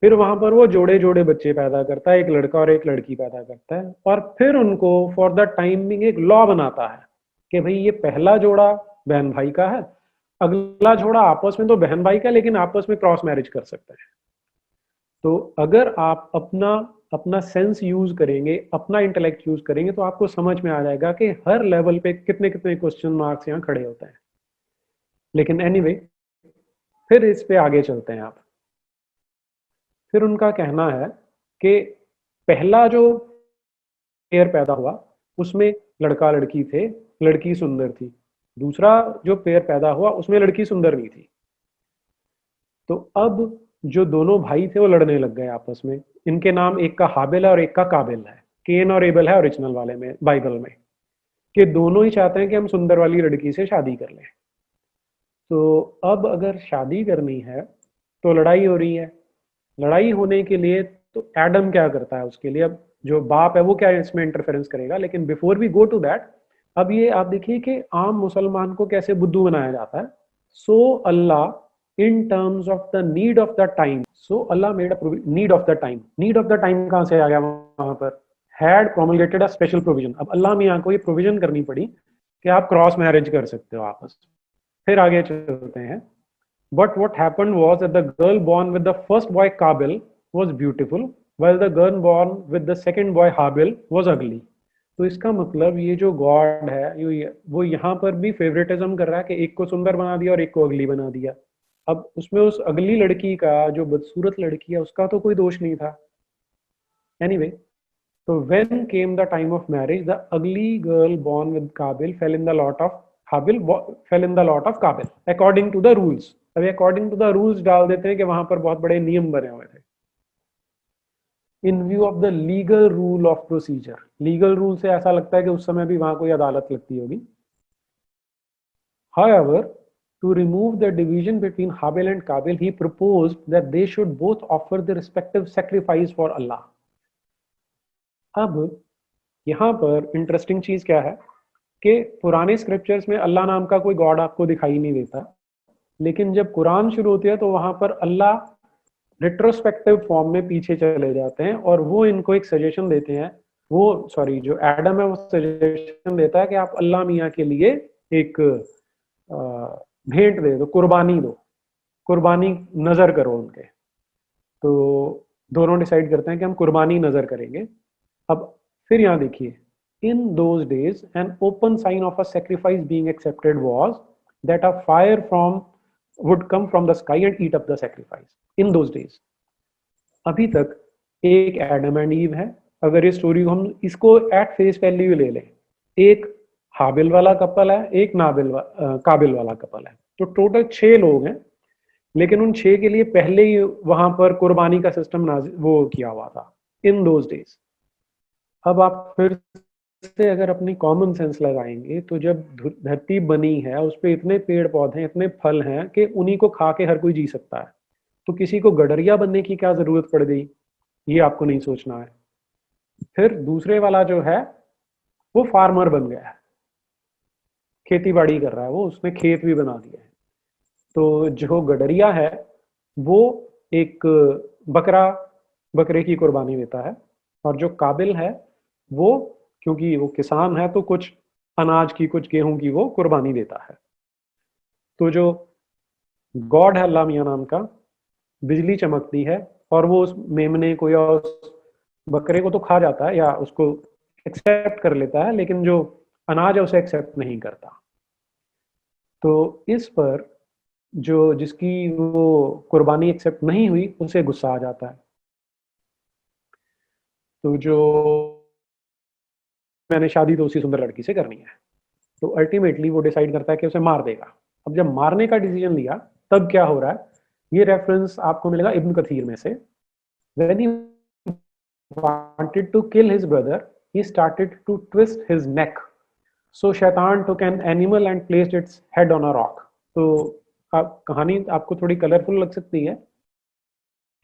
फिर वहां पर वो जोड़े जोड़े बच्चे पैदा करता है, एक लड़का और एक लड़की पैदा करता है, और फिर उनको फॉर द टाइमिंग एक लॉ बनाता है कि भाई ये पहला जोड़ा बहन भाई का है, अगला जोड़ा आपस में तो बहन भाई का, लेकिन आपस में क्रॉस मैरिज कर सकते हैं। तो अगर आप अपना अपना सेंस यूज करेंगे, अपना इंटेलेक्ट यूज करेंगे, तो आपको समझ में आ जाएगा कि हर लेवल पे कितने कितने क्वेश्चन मार्क्स यहाँ खड़े होते हैं। लेकिन एनीवे, फिर इस पे आगे चलते हैं आप। फिर उनका कहना है कि पहला जो पेयर पैदा हुआ उसमें लड़का लड़की थे, लड़की सुंदर थी। दूसरा जो पेयर पैदा हुआ उसमें लड़की सुंदर नहीं थी। तो अब जो दोनों भाई थे वो लड़ने लग गए आपस में। इनके नाम एक का हाबिल है और एक का काबिल है। केन और एबल है ओरिजिनल वाले में, बाइबल में, कि दोनों ही चाहते हैं कि हम सुंदर वाली लड़की से शादी कर लें। तो अब अगर शादी करनी है तो लड़ाई हो रही है। लड़ाई होने के लिए तो एडम क्या करता है, उसके लिए अब जो बाप है वो क्या इसमें इंटरफेरेंस करेगा। लेकिन before we go to that, अब ये आप देखिए कि आम मुसलमान को कैसे बुद्धू बनाया जाता है। So Allah in terms of the need of the time, so Allah made a need of the time. Need of the time कहां से आ गया वहां पर, had promulgated a special provision. अब अल्लाह मियां को ये प्रोविजन करनी पड़ी कि आप क्रॉस मैरिज कर सकते हो आपस में। फिर आगे चलते हैं। But what happened was that the girl born with the first boy Kabil was beautiful, while the girl born with the second boy Habil was ugly. तो इसका मतलब ये जो गॉड है वो यहाँ पर भी फेवरेटिज्म कर रहा है कि एक को सुंदर बना दिया और एक को अगली बना दिया। अब उसमें उस अगली लड़की का, जो बदसूरत लड़की है, उसका तो कोई दोष नहीं था। Anyway, so when came the time of marriage, the ugly girl born with Kabil fell in the lot of Habil fell in the lot of Kabil according to the rules. अभी according to the rules डाल देते हैं कि वहां पर बहुत बड़े नियम बने हुए थे। In view of the legal rule of procedure, legal rule से ऐसा लगता है कि उस समय भी वहां कोई अदालत लगती होगी। However, to remove the division between Habil and Kabil, he proposed that they should both offer their respective sacrifice for Allah. अब यहाँ पर इंटरेस्टिंग चीज क्या है कि पुराने स्क्रिप्चर्स में अल्लाह नाम का कोई गॉड आपको दिखाई नहीं देता, लेकिन जब कुरान शुरू होती है तो वहां पर अल्लाह रिट्रोस्पेक्टिव फॉर्म में पीछे चले जाते हैं और वो इनको एक सजेशन देते हैं। जो एडम है वो सजेशन देता है कि आप अल्लाह मियाँ के लिए एक भेंट दे दो, कुर्बानी दो, कुर्बानी नजर करो उनके। तो दोनों डिसाइड करते हैं कि हम कुर्बानी नजर करेंगे। अब फिर यहाँ देखिए, in those days an open sign of a sacrifice being accepted was that a fire would come from the sky and eat up the sacrifice. In those days, अभी तक एक एडम एंड ईव है। अगर ये story हम इसको at face value ले लें, एक हाबिल वाला कपल है, एक काबिल वाला कपल है, तो टोटल 6 लोग हैं। लेकिन उन 6 के लिए पहले ही वहां पर कुर्बानी का सिस्टम वो किया हुआ था इन दोज डेज। अब आप फिर से अगर अपनी कॉमन सेंस लगाएंगे तो जब धरती बनी है उस पर इतने पेड़ पौधे, इतने फल हैं कि उन्हीं को खा के हर कोई जी सकता है, तो किसी को गडरिया बनने की क्या जरूरत पड़ गई, ये आपको नहीं सोचना है। फिर दूसरे वाला जो है वो फार्मर बन गया है, खेती बाड़ी कर रहा है, वो उसने खेत भी बना दिया है। तो जो गडरिया है वो एक बकरे की कुर्बानी देता है, और जो काबिल है वो, क्योंकि वो किसान है, तो कुछ अनाज की, कुछ गेहूं की वो कुर्बानी देता है। तो जो गॉड है अल्लाह मियां नाम का, बिजली चमकती है और वो उस मेमने को या उस बकरे को तो खा जाता है या उसको एक्सेप्ट कर लेता है, लेकिन जो अनाज है उसे एक्सेप्ट नहीं करता। तो इस पर जो जिसकी वो कुर्बानी एक्सेप्ट नहीं हुई उसे गुस्सा आ जाता है। तो जो मैंने शादी तो उसी सुंदर लड़की से करनी है, तो अल्टीमेटली वो डिसाइड करता है कि उसे मार देगा। अब जब मारने का डिसीजन लिया तब क्या हो रहा है, ये रेफरेंस आपको मिलेगा इब्न कथीर में से। When he wanted to kill his brother, he started to twist his neck. So शैतान took an animal and placed its head on a rock. तो कहानी आपको थोड़ी कलरफुल लग सकती है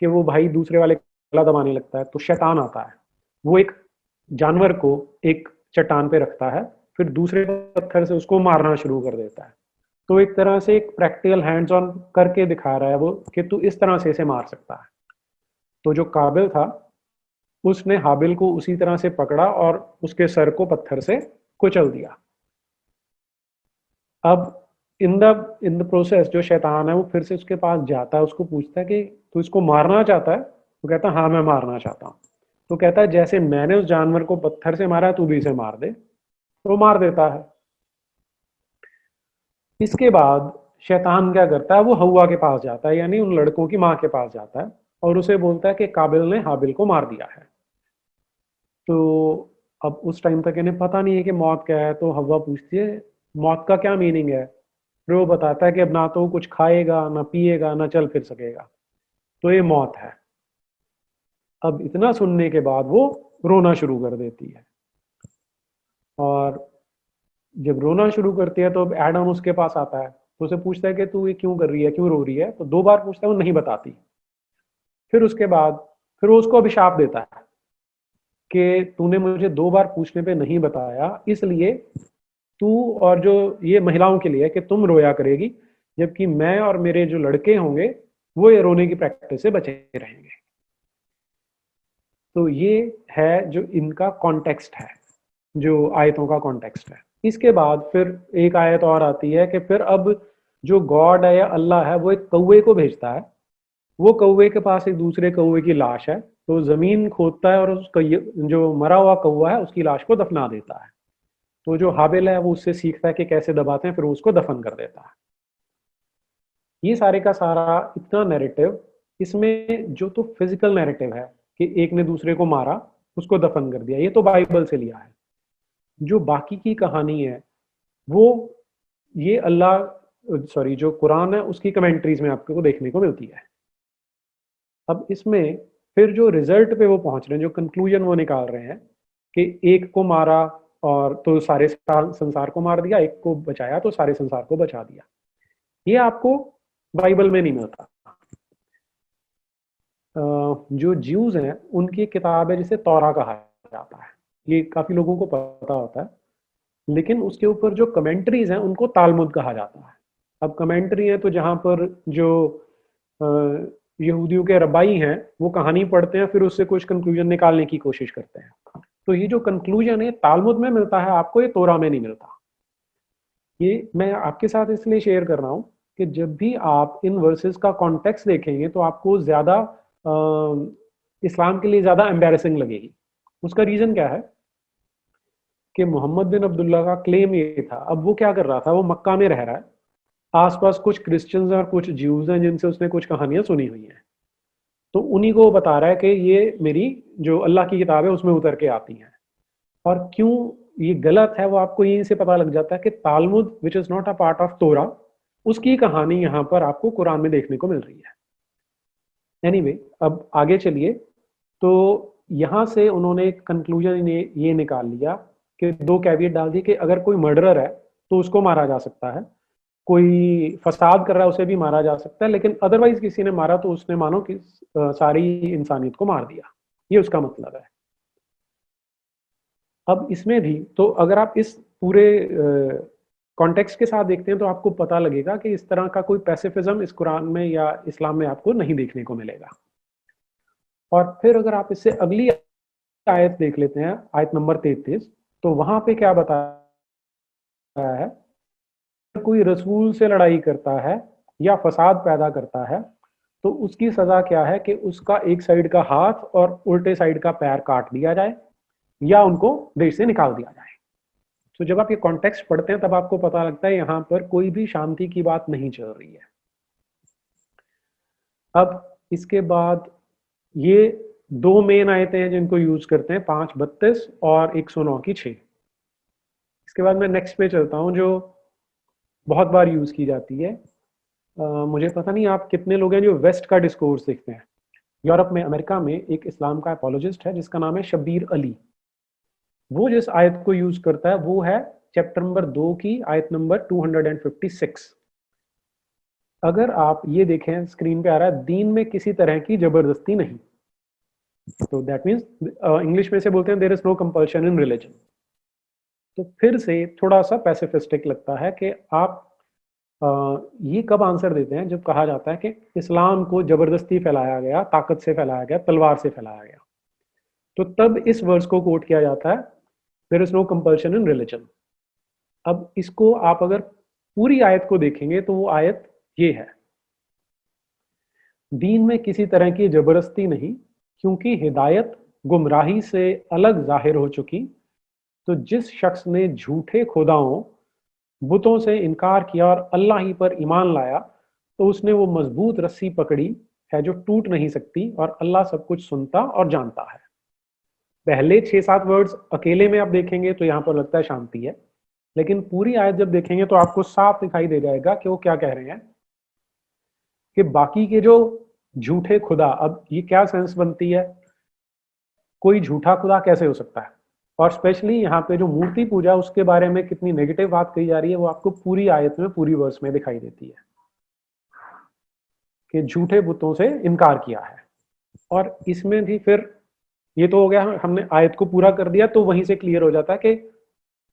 कि वो भाई दूसरे वाले गला दबाने लगता है, तो शैतान आता है, वो एक जानवर को एक चट्टान पे रखता है, फिर दूसरे पत्थर से उसको मारना शुरू कर देता है। तो एक तरह से एक प्रैक्टिकल हैंड्स ऑन करके दिखा रहा है वो कि तू इस तरह से इसे मार सकता है। तो जो काबिल था उसने हाबिल को उसी तरह से पकड़ा और उसके सर को पत्थर से कुचल दिया। अब इन द प्रोसेस जो शैतान है वो फिर से उसके पास जाता है, उसको पूछता है कि तू इसको मारना चाहता है? वो कहता है हाँ मैं मारना चाहता हूँ। तो कहता है जैसे मैंने उस जानवर को पत्थर से मारा तू भी इसे मार दे। तो वो मार देता है। इसके बाद शैतान क्या करता है, वो हवा के पास जाता है, यानी उन लड़कों की माँ के पास जाता है और उसे बोलता है कि काबिल ने हाबिल को मार दिया है। तो अब उस टाइम तक इन्हें पता नहीं है कि मौत क्या है। तो हवा पूछती है मौत का क्या मीनिंग है, फिर वो बताता है कि अब ना तो कुछ खाएगा, ना पिएगा, ना चल फिर सकेगा, तो ये मौत है। अब इतना सुनने के बाद वो रोना शुरू कर देती है, और जब रोना शुरू करती है तो अब एडम उसके पास आता है, तो उसे पूछता है कि तू ये क्यों कर रही है, क्यों रो रही है। तो 2 बार पूछता है, वो नहीं बताती। फिर उसके बाद फिर वो उसको अभिशाप देता है कि तूने मुझे 2 बार पूछने पे नहीं बताया, इसलिए तू और जो ये महिलाओं के लिए है कि तुम रोया करेगी, जबकि मैं और मेरे जो लड़के होंगे वो ये रोने की प्रैक्टिस से बचे रहेंगे। तो ये है जो इनका कॉन्टेक्स्ट है। जो आयतों का कॉन्टेक्स्ट है। इसके बाद फिर एक आयत और आती है कि फिर अब जो गॉड है या अल्लाह है वो एक कौवे को भेजता है। वो कौवे के पास एक दूसरे कौवे की लाश है, तो जमीन खोदता है और उस जो मरा हुआ कौवा है उसकी लाश को दफना देता है। तो जो हाबिल है वो उससे सीखता है कि कैसे दबाते हैं, फिर वो उसको दफन कर देता है। ये सारे का सारा इतना नैरेटिव, इसमें जो तो फिजिकल नैरेटिव है कि एक ने दूसरे को मारा, उसको दफन कर दिया, ये तो बाइबल से लिया है। जो बाकी की कहानी है वो ये सॉरी जो कुरान है उसकी कमेंट्रीज में आपको देखने को मिलती है। अब इसमें फिर जो रिजल्ट पे वो पहुंच रहे हैं, जो कंक्लूजन वो निकाल रहे हैं कि एक को मारा और तो सारे संसार को मार दिया, एक को बचाया तो सारे संसार को बचा दिया, ये आपको बाइबल में नहीं मिलता। जो ज्यूज हैं उनकी किताब है जिसे तौरा कहा जाता है, ये काफी लोगों को पता होता है, लेकिन उसके ऊपर जो कमेंट्रीज हैं उनको तालमुद कहा जाता है। अब कमेंट्री है तो जहां पर जो यहूदियों के रबाई हैं वो कहानी पढ़ते हैं, फिर उससे कुछ कंक्लूजन निकालने की कोशिश करते हैं। तो ये जो कंक्लूजन है तालमुद में मिलता है आपको, ये तोरा में नहीं मिलता। ये मैं आपके साथ इसलिए शेयर कर रहा हूँ कि जब भी आप इन वर्सेस का कॉन्टेक्स्ट देखेंगे तो आपको ज्यादा इस्लाम के लिए ज्यादा एम्बैरेसिंग लगेगी। उसका रीजन क्या है कि मोहम्मद बिन अब्दुल्ला का क्लेम ये था, अब वो क्या कर रहा था, वो मक्का में रह रहा है, आसपास कुछ क्रिश्चियंस और कुछ ज्यूज हैं जिनसे उसने कुछ कहानियां सुनी हुई हैं, तो उन्हीं को बता रहा है कि ये मेरी जो अल्लाह की किताब है उसमें उतर के आती हैं। और क्यों ये गलत है वो आपको यहीं से पता लग जाता है कि Talmud which is not a part of तोरा, उसकी कहानी यहाँ पर आपको कुरान में देखने को मिल रही है। एनीवे, अब आगे चलिए। तो यहाँ से उन्होंने एक कंक्लूजन ये निकाल लिया कि दो कैवियट डाल दी कि अगर कोई मर्डरर है तो उसको मारा जा सकता है, कोई फसाद कर रहा है उसे भी मारा जा सकता है, लेकिन अदरवाइज किसी ने मारा तो उसने मानो कि सारी इंसानियत को मार दिया, ये उसका मतलब है। अब इसमें भी तो अगर आप इस पूरे कॉन्टेक्स्ट के साथ देखते हैं तो आपको पता लगेगा कि इस तरह का कोई पैसिफिज्म इस कुरान में या इस्लाम में आपको नहीं देखने को मिलेगा। और फिर अगर आप इससे अगली आयत देख लेते हैं, आयत नंबर 33, तो वहां पे क्या बताया है, कोई रसूल से लड़ाई करता है या फसाद पैदा करता है तो उसकी सजा क्या है कि उसका एक साइड का हाथ और उल्टे साइड का पैर काट दिया जाए या उनको देश से निकाल दिया जाए। तो जब आप ये कॉन्टेक्स्ट पढ़ते हैं तब आपको पता लगता है यहां पर कोई भी शांति की बात नहीं चल रही है। अब इसके बाद ये दो मेन आयतें हैं जिनको यूज करते हैं, 5:32 और 109 की 6। इसके बाद मैं नेक्स्ट पे चलता हूं जो बहुत बार यूज की जाती है। मुझे पता नहीं आप कितने लोग हैं जो वेस्ट का डिस्कोर्स देखते हैं। यूरोप में, अमेरिका में एक इस्लाम का अपोलोजिस्ट है जिसका नाम है शब्बीर अली। वो जिस आयत को यूज करता है वो है चैप्टर नंबर 2 की आयत नंबर 256। अगर आप ये देखें, स्क्रीन पे आ रहा है, दीन में किसी तरह की जबरदस्ती नहीं, तो दैट मीन्स इंग्लिश में से बोलते हैं there is no compulsion in religion. तो फिर से थोड़ा सा पैसिफिस्टिक लगता है कि आप ये कब आंसर देते हैं जब कहा जाता है कि इस्लाम को जबरदस्ती फैलाया गया, ताकत से फैलाया गया, तलवार से फैलाया गया, तो तब इस वर्स को कोट किया जाता है there is no compulsion in religion. अब इसको आप अगर पूरी आयत को देखेंगे तो वो आयत ये है, दीन में किसी तरह की जबरदस्ती नहीं, क्योंकि हिदायत गुमराही से अलग जाहिर हो चुकी, तो जिस शख्स ने झूठे खुदाओं बुतों से इनकार किया और अल्लाह ही पर ईमान लाया तो उसने वो मजबूत रस्सी पकड़ी है जो टूट नहीं सकती, और अल्लाह सब कुछ सुनता और जानता है। पहले 6-7 वर्ड्स अकेले में आप देखेंगे तो यहाँ पर लगता है शांति है, लेकिन पूरी आयत जब देखेंगे तो आपको साफ दिखाई दे जाएगा कि वो क्या कह रहे हैं कि बाकी के जो झूठे खुदा, अब ये क्या सेंस बनती है, कोई झूठा खुदा कैसे हो सकता है, और स्पेशली यहाँ पे जो मूर्ति पूजा उसके बारे में कितनी नेगेटिव बात कही जा रही है वो आपको पूरी आयत में, पूरी वर्स में दिखाई देती है कि झूठे बुतों से इनकार किया है। और इसमें भी फिर ये तो हो गया, हमने आयत को पूरा कर दिया, तो वहीं से क्लियर हो जाता है कि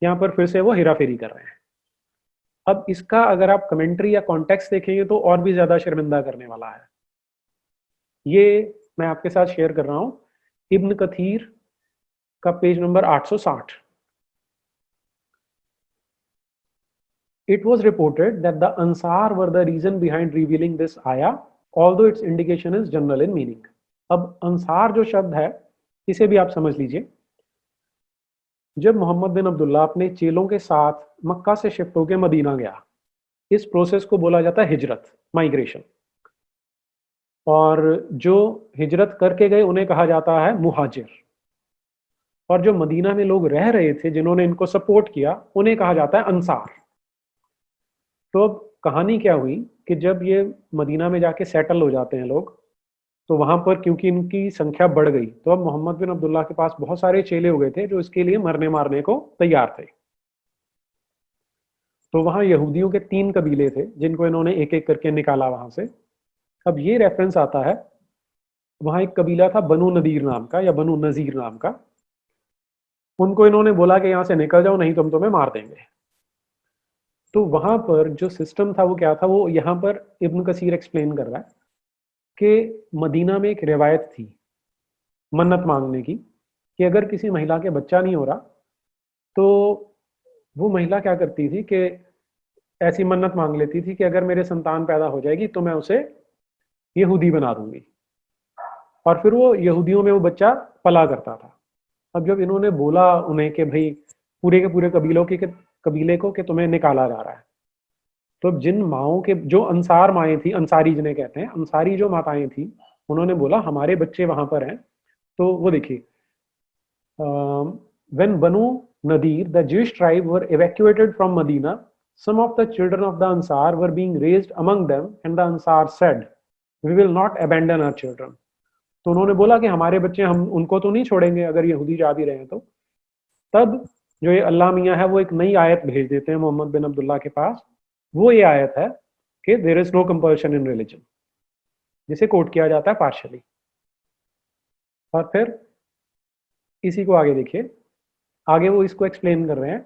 यहाँ पर फिर से वो हेराफेरी कर रहे हैं। अब इसका अगर आप कमेंट्री या कॉन्टेक्स्ट देखेंगे तो और भी ज्यादा शर्मिंदा करने वाला है। ये मैं आपके साथ शेयर कर रहा हूं, इब्न कथीर का page number 860। It was reported that the Ansar were the reason behind revealing this ayah, although its indication is general in meaning. अब अंसार जो शब्द है इसे भी आप समझ लीजिए। जब मोहम्मद बिन अब्दुल्ला अपने चेलों के साथ मक्का से शिफ्ट होकर मदीना गया, इस प्रोसेस को बोला जाता है हिजरत, माइग्रेशन। और जो हिजरत करके गए उन्हें कहा जाता है मुहाजिर। और जो मदीना में लोग रह रहे थे जिन्होंने इनको सपोर्ट किया उन्हें कहा जाता है अंसार। तो अब कहानी क्या हुई कि जब ये मदीना में जाके सेटल हो जाते हैं लोग, तो वहां पर क्योंकि इनकी संख्या बढ़ गई, तो अब मोहम्मद बिन अब्दुल्ला के पास बहुत सारे चेले हो गए थे जो इसके लिए मरने मारने को तैयार थे। तो वहां यहूदियों के 3 कबीले थे जिनको इन्होंने एक एक करके निकाला वहां से। अब ये रेफरेंस आता है, वहां एक कबीला था बनु नदीर नाम का या बनु नजीर नाम का। उनको इन्होंने बोला कि यहाँ से निकल जाओ नहीं तो हम तुम्हें मार देंगे। तो वहां पर जो सिस्टम था वो क्या था, वो यहाँ पर इब्न कसीर एक्सप्लेन कर रहा है कि मदीना में एक रिवायत थी मन्नत मांगने की, कि अगर किसी महिला के बच्चा नहीं हो रहा तो वो महिला क्या करती थी कि ऐसी मन्नत मांग लेती थी कि अगर मेरे संतान पैदा हो जाएगी तो मैं उसे यहूदी बना दूंगी, और फिर वो यहूदियों में वो बच्चा पला करता था। अब जब इन्होंने बोला उन्हें कि भाई पूरे के पूरे कबीले को कि तुम्हें निकाला जा रहा है, तो जिन माओं के, जो अंसार माएँ थी, अंसारी जिन्हें कहते हैं, अंसारी जो माताएं थी, उन्होंने बोला हमारे बच्चे वहां पर हैं। तो वो देखिए, when Banu Nadir, the Jewish tribe, were evacuated from Medina, some of the children of the Ansar were being raised among them, and the Ansar said, "We will not abandon our children." तो उन्होंने बोला कि हमारे बच्चे, हम उनको तो नहीं छोड़ेंगे अगर यहूदी जा भी रहे हैं तो। तब जो ये अल्लाह मियाँ है वो एक नई आयत भेज देते हैं मोहम्मद बिन अब्दुल्ला के पास। वो ये आयत है कि there is no compulsion in religion, जिसे कोट किया जाता है पार्शली। और फिर इसी को आगे देखिए, आगे वो इसको एक्सप्लेन कर रहे हैं,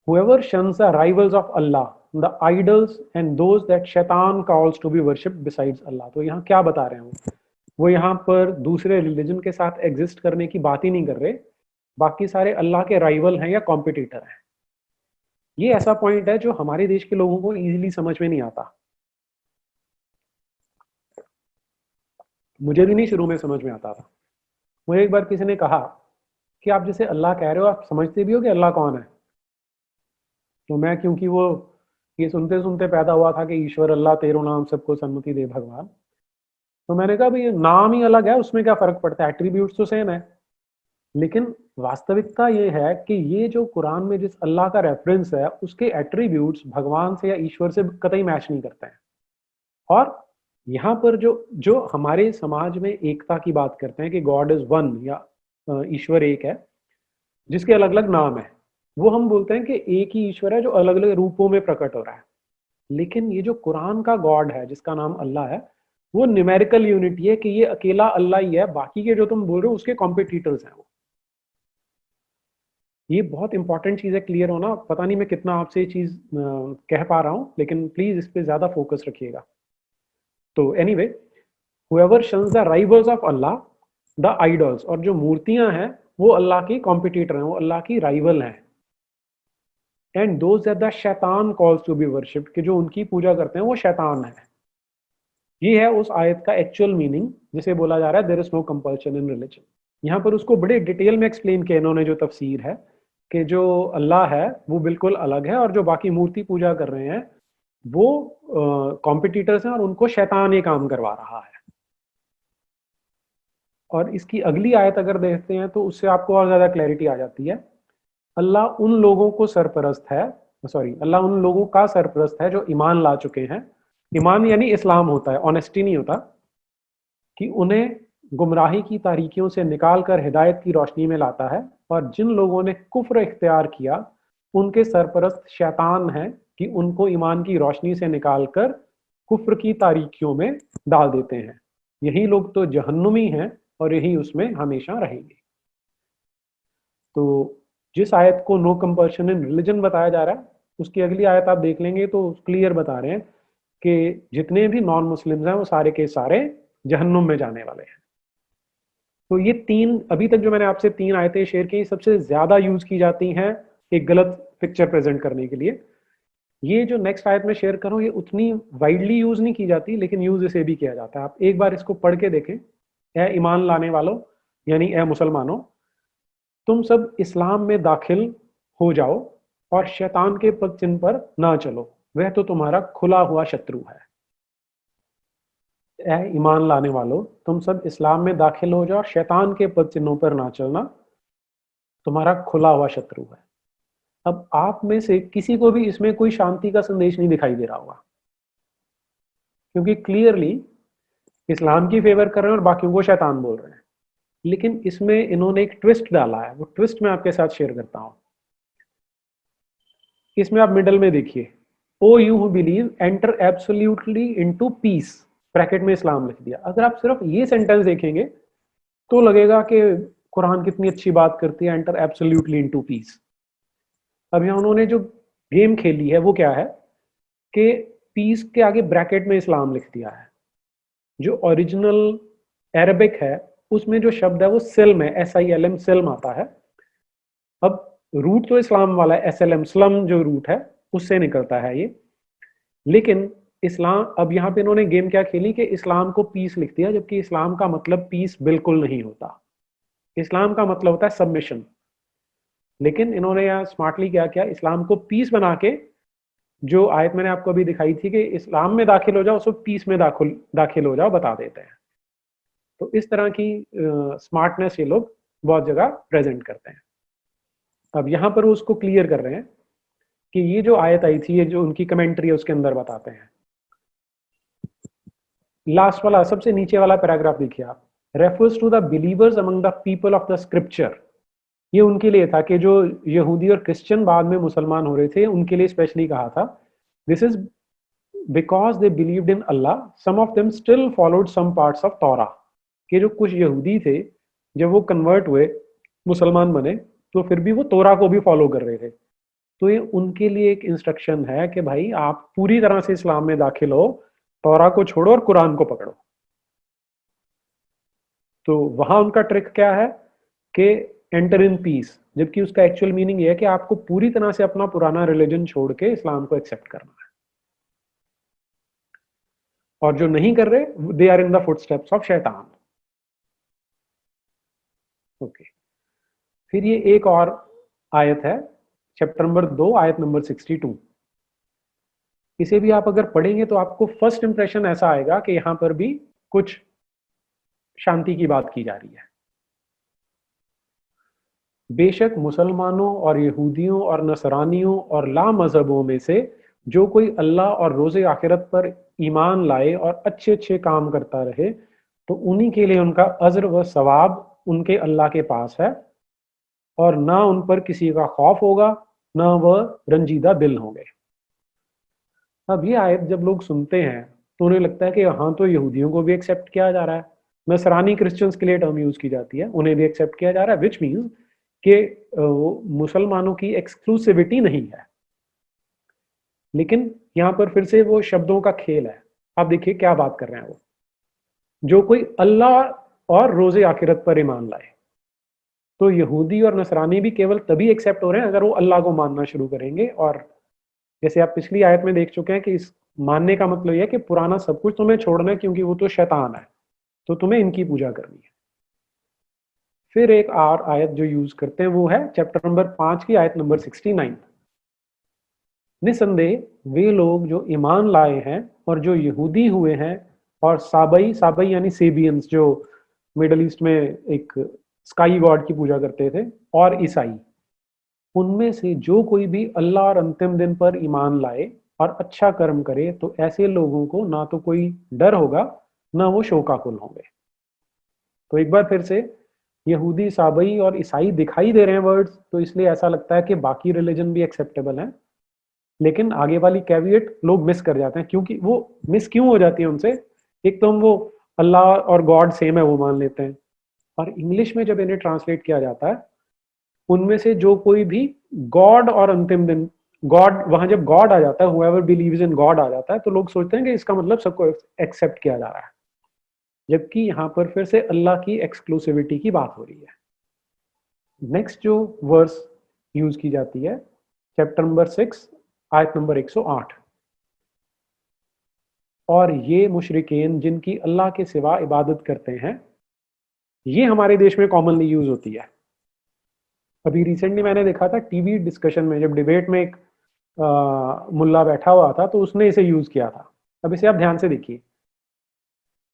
whoever shuns the rivals of Allah, the idols and those that shaitan calls to be worshipped besides Allah। तो यहाँ क्या बता रहे हैं वो यहाँ पर दूसरे रिलीजन के साथ एग्जिस्ट करने की बात ही नहीं कर रहे, बाकी सारे अल्लाह के राइवल हैं या कॉम्पिटिटर हैं। ये ऐसा पॉइंट है जो हमारे देश के लोगों को इजीली समझ में नहीं आता। मुझे भी नहीं शुरू में समझ में आता था। मुझे एक बार किसी ने कहा कि आप जैसे अल्लाह कह रहे हो, आप समझते भी हो कि अल्लाह कौन है? तो मैं, क्योंकि वो ये सुनते सुनते पैदा हुआ था कि ईश्वर अल्लाह तेरो नाम सबको सन्मति दे भगवान, तो मैंने कहा भाई नाम ही अलग है, उसमें क्या फर्क पड़ता है, एट्रीब्यूट्स तो सेम है। लेकिन वास्तविकता ये है कि ये जो कुरान में जिस अल्लाह का रेफरेंस है उसके एट्रीब्यूट्स भगवान से या ईश्वर से कतई मैच नहीं करते हैं। और यहाँ पर जो जो हमारे समाज में एकता की बात करते हैं कि गॉड इज वन या ईश्वर एक है जिसके अलग अलग नाम है, वो हम बोलते हैं कि एक ही ईश्वर है जो अलग अलग रूपों में प्रकट हो रहा है। लेकिन ये जो कुरान का गॉड है जिसका नाम अल्लाह है, वो न्यूमेरिकल यूनिटी है कि ये अकेला अल्लाह ही है, बाकी के जो तुम बोल रहे हो उसके कॉम्पिटिटर्स हैं वो। ये बहुत इंपॉर्टेंट चीज है, क्लियर होना। पता नहीं मैं कितना आपसे ये चीज कह पा रहा हूं, लेकिन प्लीज इस पे ज्यादा फोकस रखिएगा। तो anyway, whoever shuns the rivals of Allah, the idols, और जो मूर्तियां हैं वो अल्लाह की कॉम्पिटिटर हैं, वो अल्लाह की राइवल हैं। एंड दोज दैट द शैतान कॉल्स टू बी वर्शिप्ड, कि जो उनकी पूजा करते हैं वो शैतान है। ये है उस आयत का एक्चुअल मीनिंग जिसे बोला जा रहा है there is no compulsion in religion. यहाँ पर उसको बड़े डिटेल में एक्सप्लेन किया इन्होंने, जो तफसीर है कि जो अल्लाह है वो बिल्कुल अलग है और जो बाकी मूर्ति पूजा कर रहे हैं वो कॉम्पिटिटर्स हैं और उनको शैतान ये काम करवा रहा है। और इसकी अगली आयत अगर देखते हैं तो उससे आपको और ज्यादा क्लैरिटी आ जाती है। अल्लाह उन लोगों को सरपरस्त है, अल्लाह उन लोगों का सरपरस्त है जो ईमान ला चुके हैं। ईमान यानी इस्लाम होता है, ऑनेस्टी नहीं होता, कि उन्हें गुमराही की तारीकियों से निकालकर हिदायत की रोशनी में लाता है। और जिन लोगों ने कुफ्र इख्तियार किया उनके सरपरस्त शैतान हैं कि उनको ईमान की रोशनी से निकालकर कुफ्र की तारीकियों में डाल देते हैं। यही लोग तो जहन्नुमी हैं और यही उसमें हमेशा रहेंगे। तो जिस आयत को नो कंपल्शन इन रिलीजन बताया जा रहा है, उसकी अगली आयत आप देख लेंगे तो क्लियर बता रहे हैं कि जितने भी नॉन मुस्लिम्स हैं वो सारे के सारे जहन्नुम में जाने वाले हैं। तो ये 3, अभी तक जो मैंने आपसे 3 आयतें शेयर की, सबसे ज्यादा यूज की जाती हैं एक गलत पिक्चर प्रेजेंट करने के लिए। ये जो नेक्स्ट आयत में शेयर करूं ये उतनी वाइडली यूज नहीं की जाती, लेकिन यूज इसे भी किया जाता है। आप एक बार इसको पढ़ के देखें। ए ईमान लाने वालों, यानी ए मुसलमानों, तुम सब इस्लाम में दाखिल हो जाओ और शैतान के पद चिन्ह पर ना चलो, वह तो तुम्हारा खुला हुआ शत्रु है। ए ईमान लाने वालों, तुम सब इस्लाम में दाखिल हो जाओ और शैतान के पद चिन्हों पर ना चलना, तुम्हारा खुला हुआ शत्रु है। अब आप में से किसी को भी इसमें कोई शांति का संदेश नहीं दिखाई दे रहा होगा, क्योंकि क्लियरली इस्लाम की फेवर कर रहे हैं और बाकियों को शैतान बोल रहे हैं। लेकिन इसमें इन्होंने एक ट्विस्ट डाला है, वो ट्विस्ट मैं आपके साथ शेयर करता हूं। इसमें आप मिडल में देखिए, O you who believe enter absolutely into peace, bracket में इस्लाम लिख दिया। अगर आप सिर्फ ये सेंटेंस देखेंगे तो लगेगा कि कुरान कितनी अच्छी बात करती है, एंटर एब्सोल्युटली इनटू पीस। अब यहाँ उन्होंने जो गेम खेली है वो क्या है कि पीस के आगे ब्रैकेट में इस्लाम लिख दिया है। जो ओरिजिनल अरबिक है उसमें जो शब्द है वो सिल्म है, SILM, सिल्म आता है। अब रूट तो इस्लाम वाला है, SLM, स्लम जो रूट है उससे निकलता है ये। लेकिन इस्लाम, अब यहाँ पे इन्होंने गेम क्या खेली कि इस्लाम को पीस लिख दिया, जबकि इस्लाम का मतलब पीस बिल्कुल नहीं होता। इस्लाम का मतलब होता है सबमिशन। लेकिन इन्होंने यहाँ स्मार्टली क्या किया, इस्लाम को पीस बना के, जो आयत मैंने आपको अभी दिखाई थी कि इस्लाम में दाखिल हो जाओ, उसको पीस में दाखिल हो जाओ बता देते हैं। तो इस तरह की स्मार्टनेस ये लोग बहुत जगह प्रेजेंट करते हैं। अब यहाँ पर वो उसको क्लियर कर रहे हैं कि ये जो आयत आई थी, ये जो उनकी कमेंट्री है उसके अंदर बताते हैं। लास्ट वाला, सबसे नीचे वाला पैराग्राफ देखिए आप, refers to the believers among the people of the scripture. ये उनके लिए था कि जो यहूदी और क्रिश्चियन बाद में मुसलमान हो रहे थे उनके लिए स्पेशली कहा था। This is because they believed in Allah, some of them still followed some parts of Torah. कि जो कुछ यहूदी थे जब वो कन्वर्ट हुए, मुसलमान बने, तो फिर भी वो तोरा को भी फॉलो कर रहे थे। तो ये उनके लिए एक इंस्ट्रक्शन है कि भाई आप पूरी तरह से इस्लाम में दाखिल हो, तौरा को छोड़ो और कुरान को पकड़ो। तो वहां उनका ट्रिक क्या है कि एंटर इन पीस, जबकि उसका एक्चुअल मीनिंग ये है कि आपको पूरी तरह से अपना पुराना रिलीजन छोड़ के इस्लाम को एक्सेप्ट करना है। और जो नहीं कर रहे they are in the footsteps of शैतान। ओके, फिर ये एक और आयत है, चैप्टर नंबर 2 आयत नंबर 62। इसे भी आप अगर पढ़ेंगे तो आपको फर्स्ट इंप्रेशन ऐसा आएगा कि यहां पर भी कुछ शांति की बात की जा रही है। बेशक मुसलमानों और यहूदियों और नसरानियों और ला मजहबों में से जो कोई अल्लाह और रोज़े आखिरत पर ईमान लाए और अच्छे अच्छे काम करता रहे, तो उन्हीं के लिए उनका अज्र व सवाब उनके अल्लाह के पास है, और ना उन पर किसी का खौफ होगा, ना वह रंजीदा दिल होंगे। अब ये आयत जब लोग सुनते हैं तो उन्हें लगता है कि हाँ, तो यहूदियों को भी एक्सेप्ट किया जा रहा है, नसरानी क्रिश्चियंस के लिए टर्म यूज की जाती है, उन्हें भी एक्सेप्ट किया जा रहा है, विच मीन्स कि मुसलमानों की एक्सक्लूसिविटी नहीं है। लेकिन यहाँ पर फिर से वो शब्दों का खेल है। आप देखिए क्या बात कर रहे हैं वो, जो कोई अल्लाह और रोजे आखिरत पर ईमान लाए। तो यहूदी और नसरानी भी केवल तभी एक्सेप्ट हो रहे हैं अगर वो अल्लाह को मानना शुरू करेंगे। और जैसे आप पिछली आयत में देख चुके हैं कि इस मानने का मतलब यह है कि पुराना सब कुछ तुम्हें छोड़ना है, क्योंकि वो तो शैतान है, तो तुम्हें इनकी पूजा करनी है। फिर एक और आयत जो यूज करते हैं वो है चैप्टर नंबर 5 की आयत नंबर 69। निसंदेह वे लोग जो ईमान लाए हैं और जो यहूदी हुए हैं, और साबई, साबई यानी सेबियंस, जो मिडल ईस्ट में एक स्काई गॉड की पूजा करते थे, और ईसाई, उनमें से जो कोई भी अल्लाह और अंतिम दिन पर ईमान लाए और अच्छा कर्म करे, तो ऐसे लोगों को ना तो कोई डर होगा, ना वो शोकाकुल होंगे। तो एक बार फिर से यहूदी, साबई और ईसाई दिखाई दे रहे हैं वर्ड्स, तो इसलिए ऐसा लगता है कि बाकी रिलीजन भी एक्सेप्टेबल है। लेकिन आगे वाली कैविएट लोग मिस कर जाते हैं। क्योंकि वो मिस क्यों हो जाती है उनसे, एक तो हम वो अल्लाह और गॉड सेम है वो मान लेते हैं, और इंग्लिश में जब इन्हें ट्रांसलेट किया जाता है, उनमें से जो कोई भी गॉड और अंतिम दिन, गॉड, वहां जब गॉड आ जाता है, हुएवर बिलीव्स इन गॉड आ जाता है, तो लोग सोचते हैं कि इसका मतलब सबको एक्सेप्ट किया जा रहा है। जबकि यहां पर फिर से अल्लाह की एक्सक्लूसिविटी की बात हो रही है। नेक्स्ट जो वर्स यूज की जाती है चैप्टर नंबर 6 आयत नंबर 108। और ये मुशरिकीन जिनकी अल्लाह के सिवा इबादत करते हैं, ये हमारे देश में कॉमनली यूज होती है। अभी रिसेंटली मैंने देखा था टीवी डिस्कशन में, जब डिबेट में एक मुल्ला बैठा हुआ था तो उसने इसे यूज किया था। अब इसे आप ध्यान से देखिए।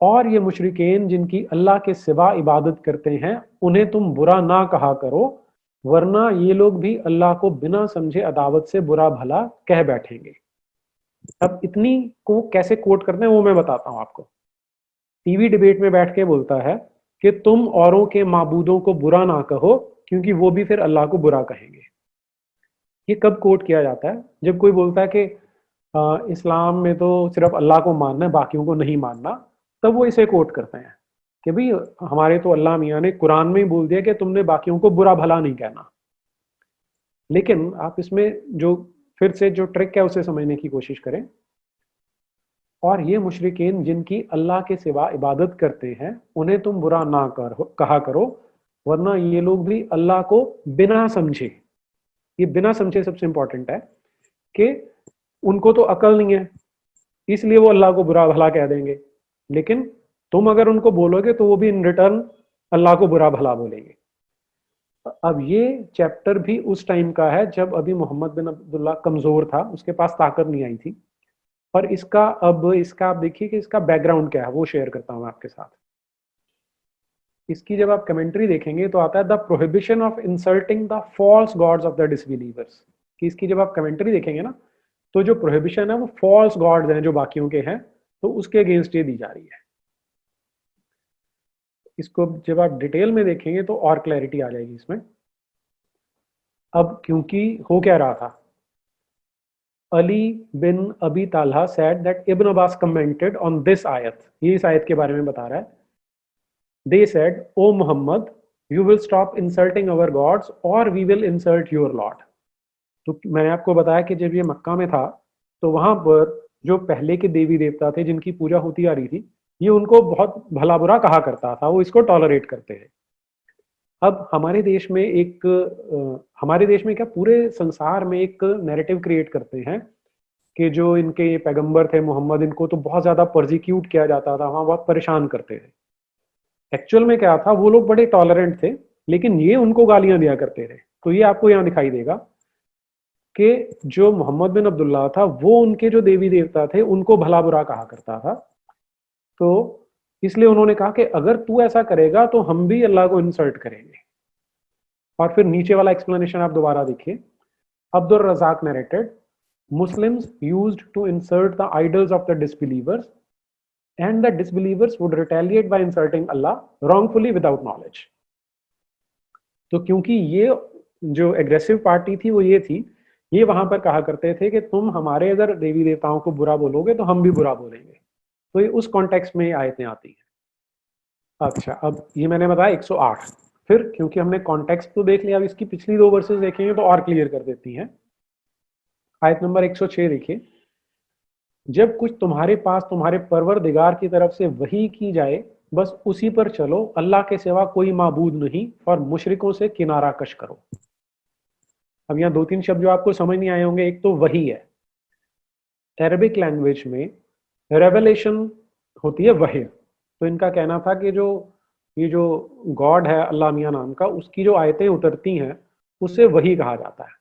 और ये मुशरिकीन जिनकी अल्लाह के सिवा इबादत करते हैं, उन्हें तुम बुरा ना कहा करो, वरना ये लोग भी अल्लाह को बिना समझे अदावत से बुरा भला कह बैठेंगे। अब इतनी को कैसे कोट करते हैं वो मैं बताता हूं आपको। टीवी डिबेट में बैठ के बोलता है कि तुम औरों के माबूदों को बुरा ना कहो, क्योंकि वो भी फिर अल्लाह को बुरा कहेंगे। ये कब कोट किया जाता है? जब कोई बोलता है कि इस्लाम में तो सिर्फ अल्लाह को मानना है, बाकियों को नहीं मानना, तब वो इसे कोट करते हैं कि भाई हमारे तो अल्लाह मियाँ ने कुरान में ही बोल दिया कि तुमने बाकियों को बुरा भला नहीं कहना। लेकिन आप इसमें जो फिर से जो ट्रिक है उसे समझने की कोशिश करें। और ये मुशरिकीन जिनकी अल्लाह के सिवा इबादत करते हैं, उन्हें तुम बुरा ना कहा करो, वरना ये लोग भी अल्लाह को बिना समझे, ये बिना समझे सबसे इंपॉर्टेंट है कि उनको तो अकल नहीं है, इसलिए वो अल्लाह को बुरा भला कह देंगे। लेकिन तुम अगर उनको बोलोगे तो वो भी इन रिटर्न अल्लाह को बुरा भला बोलेंगे। अब ये चैप्टर भी उस टाइम का है जब अभी मोहम्मद बिन अब्दुल्ला कमजोर था, उसके पास ताकत नहीं आई थी। और इसका आप देखिए कि इसका बैकग्राउंड क्या है, वो शेयर करता हूं आपके साथ। इसकी जब आप कमेंट्री देखेंगे तो आता है the prohibition of insulting the false gods of the disbelievers. कि इसकी जब आप कमेंट्री देखेंगे ना, तो जो प्रोहिबिशन है वो फॉल्स गॉड्स हैं जो बाकियों के हैं, तो उसके अगेंस्ट ये दी जा रही है। इसको जब आप डिटेल में देखेंगे तो और क्लैरिटी आ जाएगी इसमें। अब क्योंकि हो क्या रहा था, अली बिन अबी तालहा said that Ibn Abbas commented on this ayat, ये इस आयत के बारे में बता रहा है। They said, O Muhammad, you will stop insulting our gods or we will insult your Lord। तो मैंने आपको बताया कि जब ये मक्का में था तो वहां पर जो पहले के देवी देवता थे जिनकी पूजा होती आ रही थी, ये उनको बहुत भला बुरा कहा करता था, वो इसको टॉलरेट करते हैं। अब हमारे देश में हमारे देश में क्या पूरे संसार में एक नैरेटिव क्रिएट करते हैं कि जो इनके पैगंबर थे मोहम्मद, इनको तो बहुत ज्यादा परजिक्यूट किया जाता था, वहां बहुत परेशान करते थे। एक्चुअल में क्या था, वो लोग बड़े टॉलरेंट थे, लेकिन ये उनको गालियां दिया करते थे। तो ये आपको यहाँ दिखाई देगा कि जो मोहम्मद बिन अब्दुल्ला था वो उनके जो देवी देवता थे उनको भला बुरा कहा करता था। तो इसलिए उन्होंने कहा कि अगर तू ऐसा करेगा तो हम भी अल्लाह को इंसल्ट करेंगे। और फिर नीचे वाला एक्सप्लेनेशन आप दोबारा देखिए। Abdul Razzaq narrated, Muslims used to insult the idols of the disbelievers, and the disbelievers would retaliate by insulting Allah wrongfully without knowledge। तो क्योंकि ये जो एग्रेसिव पार्टी थी वो ये थी, ये वहां पर कहा करते थे कि तुम हमारे अगर देवी देवताओं को बुरा बोलोगे तो हम भी बुरा बोलेंगे। तो ये उस कॉन्टेक्स्ट में आयतें आती हैं। अच्छा, अब ये मैंने बताया 108। फिर क्योंकि हमने कॉन्टेक्स्ट तो देख लिया, अब इसकी पिछली दो वर्सेस देखेंगे तो और क्लियर कर देती हैं। आयत नंबर 106 देखिए। जब कुछ तुम्हारे पास तुम्हारे परवरदिगार की तरफ से वही की जाए, बस उसी पर चलो, अल्लाह के सिवा कोई माबूद नहीं, और मुशरिकों से किनारा कश करो। अब यहाँ दो तीन शब्द जो आपको समझ नहीं आए होंगे, एक तो वही है, अरबिक लैंग्वेज में रेवलेशन होती है वही। तो इनका कहना था कि ये जो गॉड है अल्लाह मियाँ नाम का, उसकी जो आयतें उतरती हैं उसे वही कहा जाता है।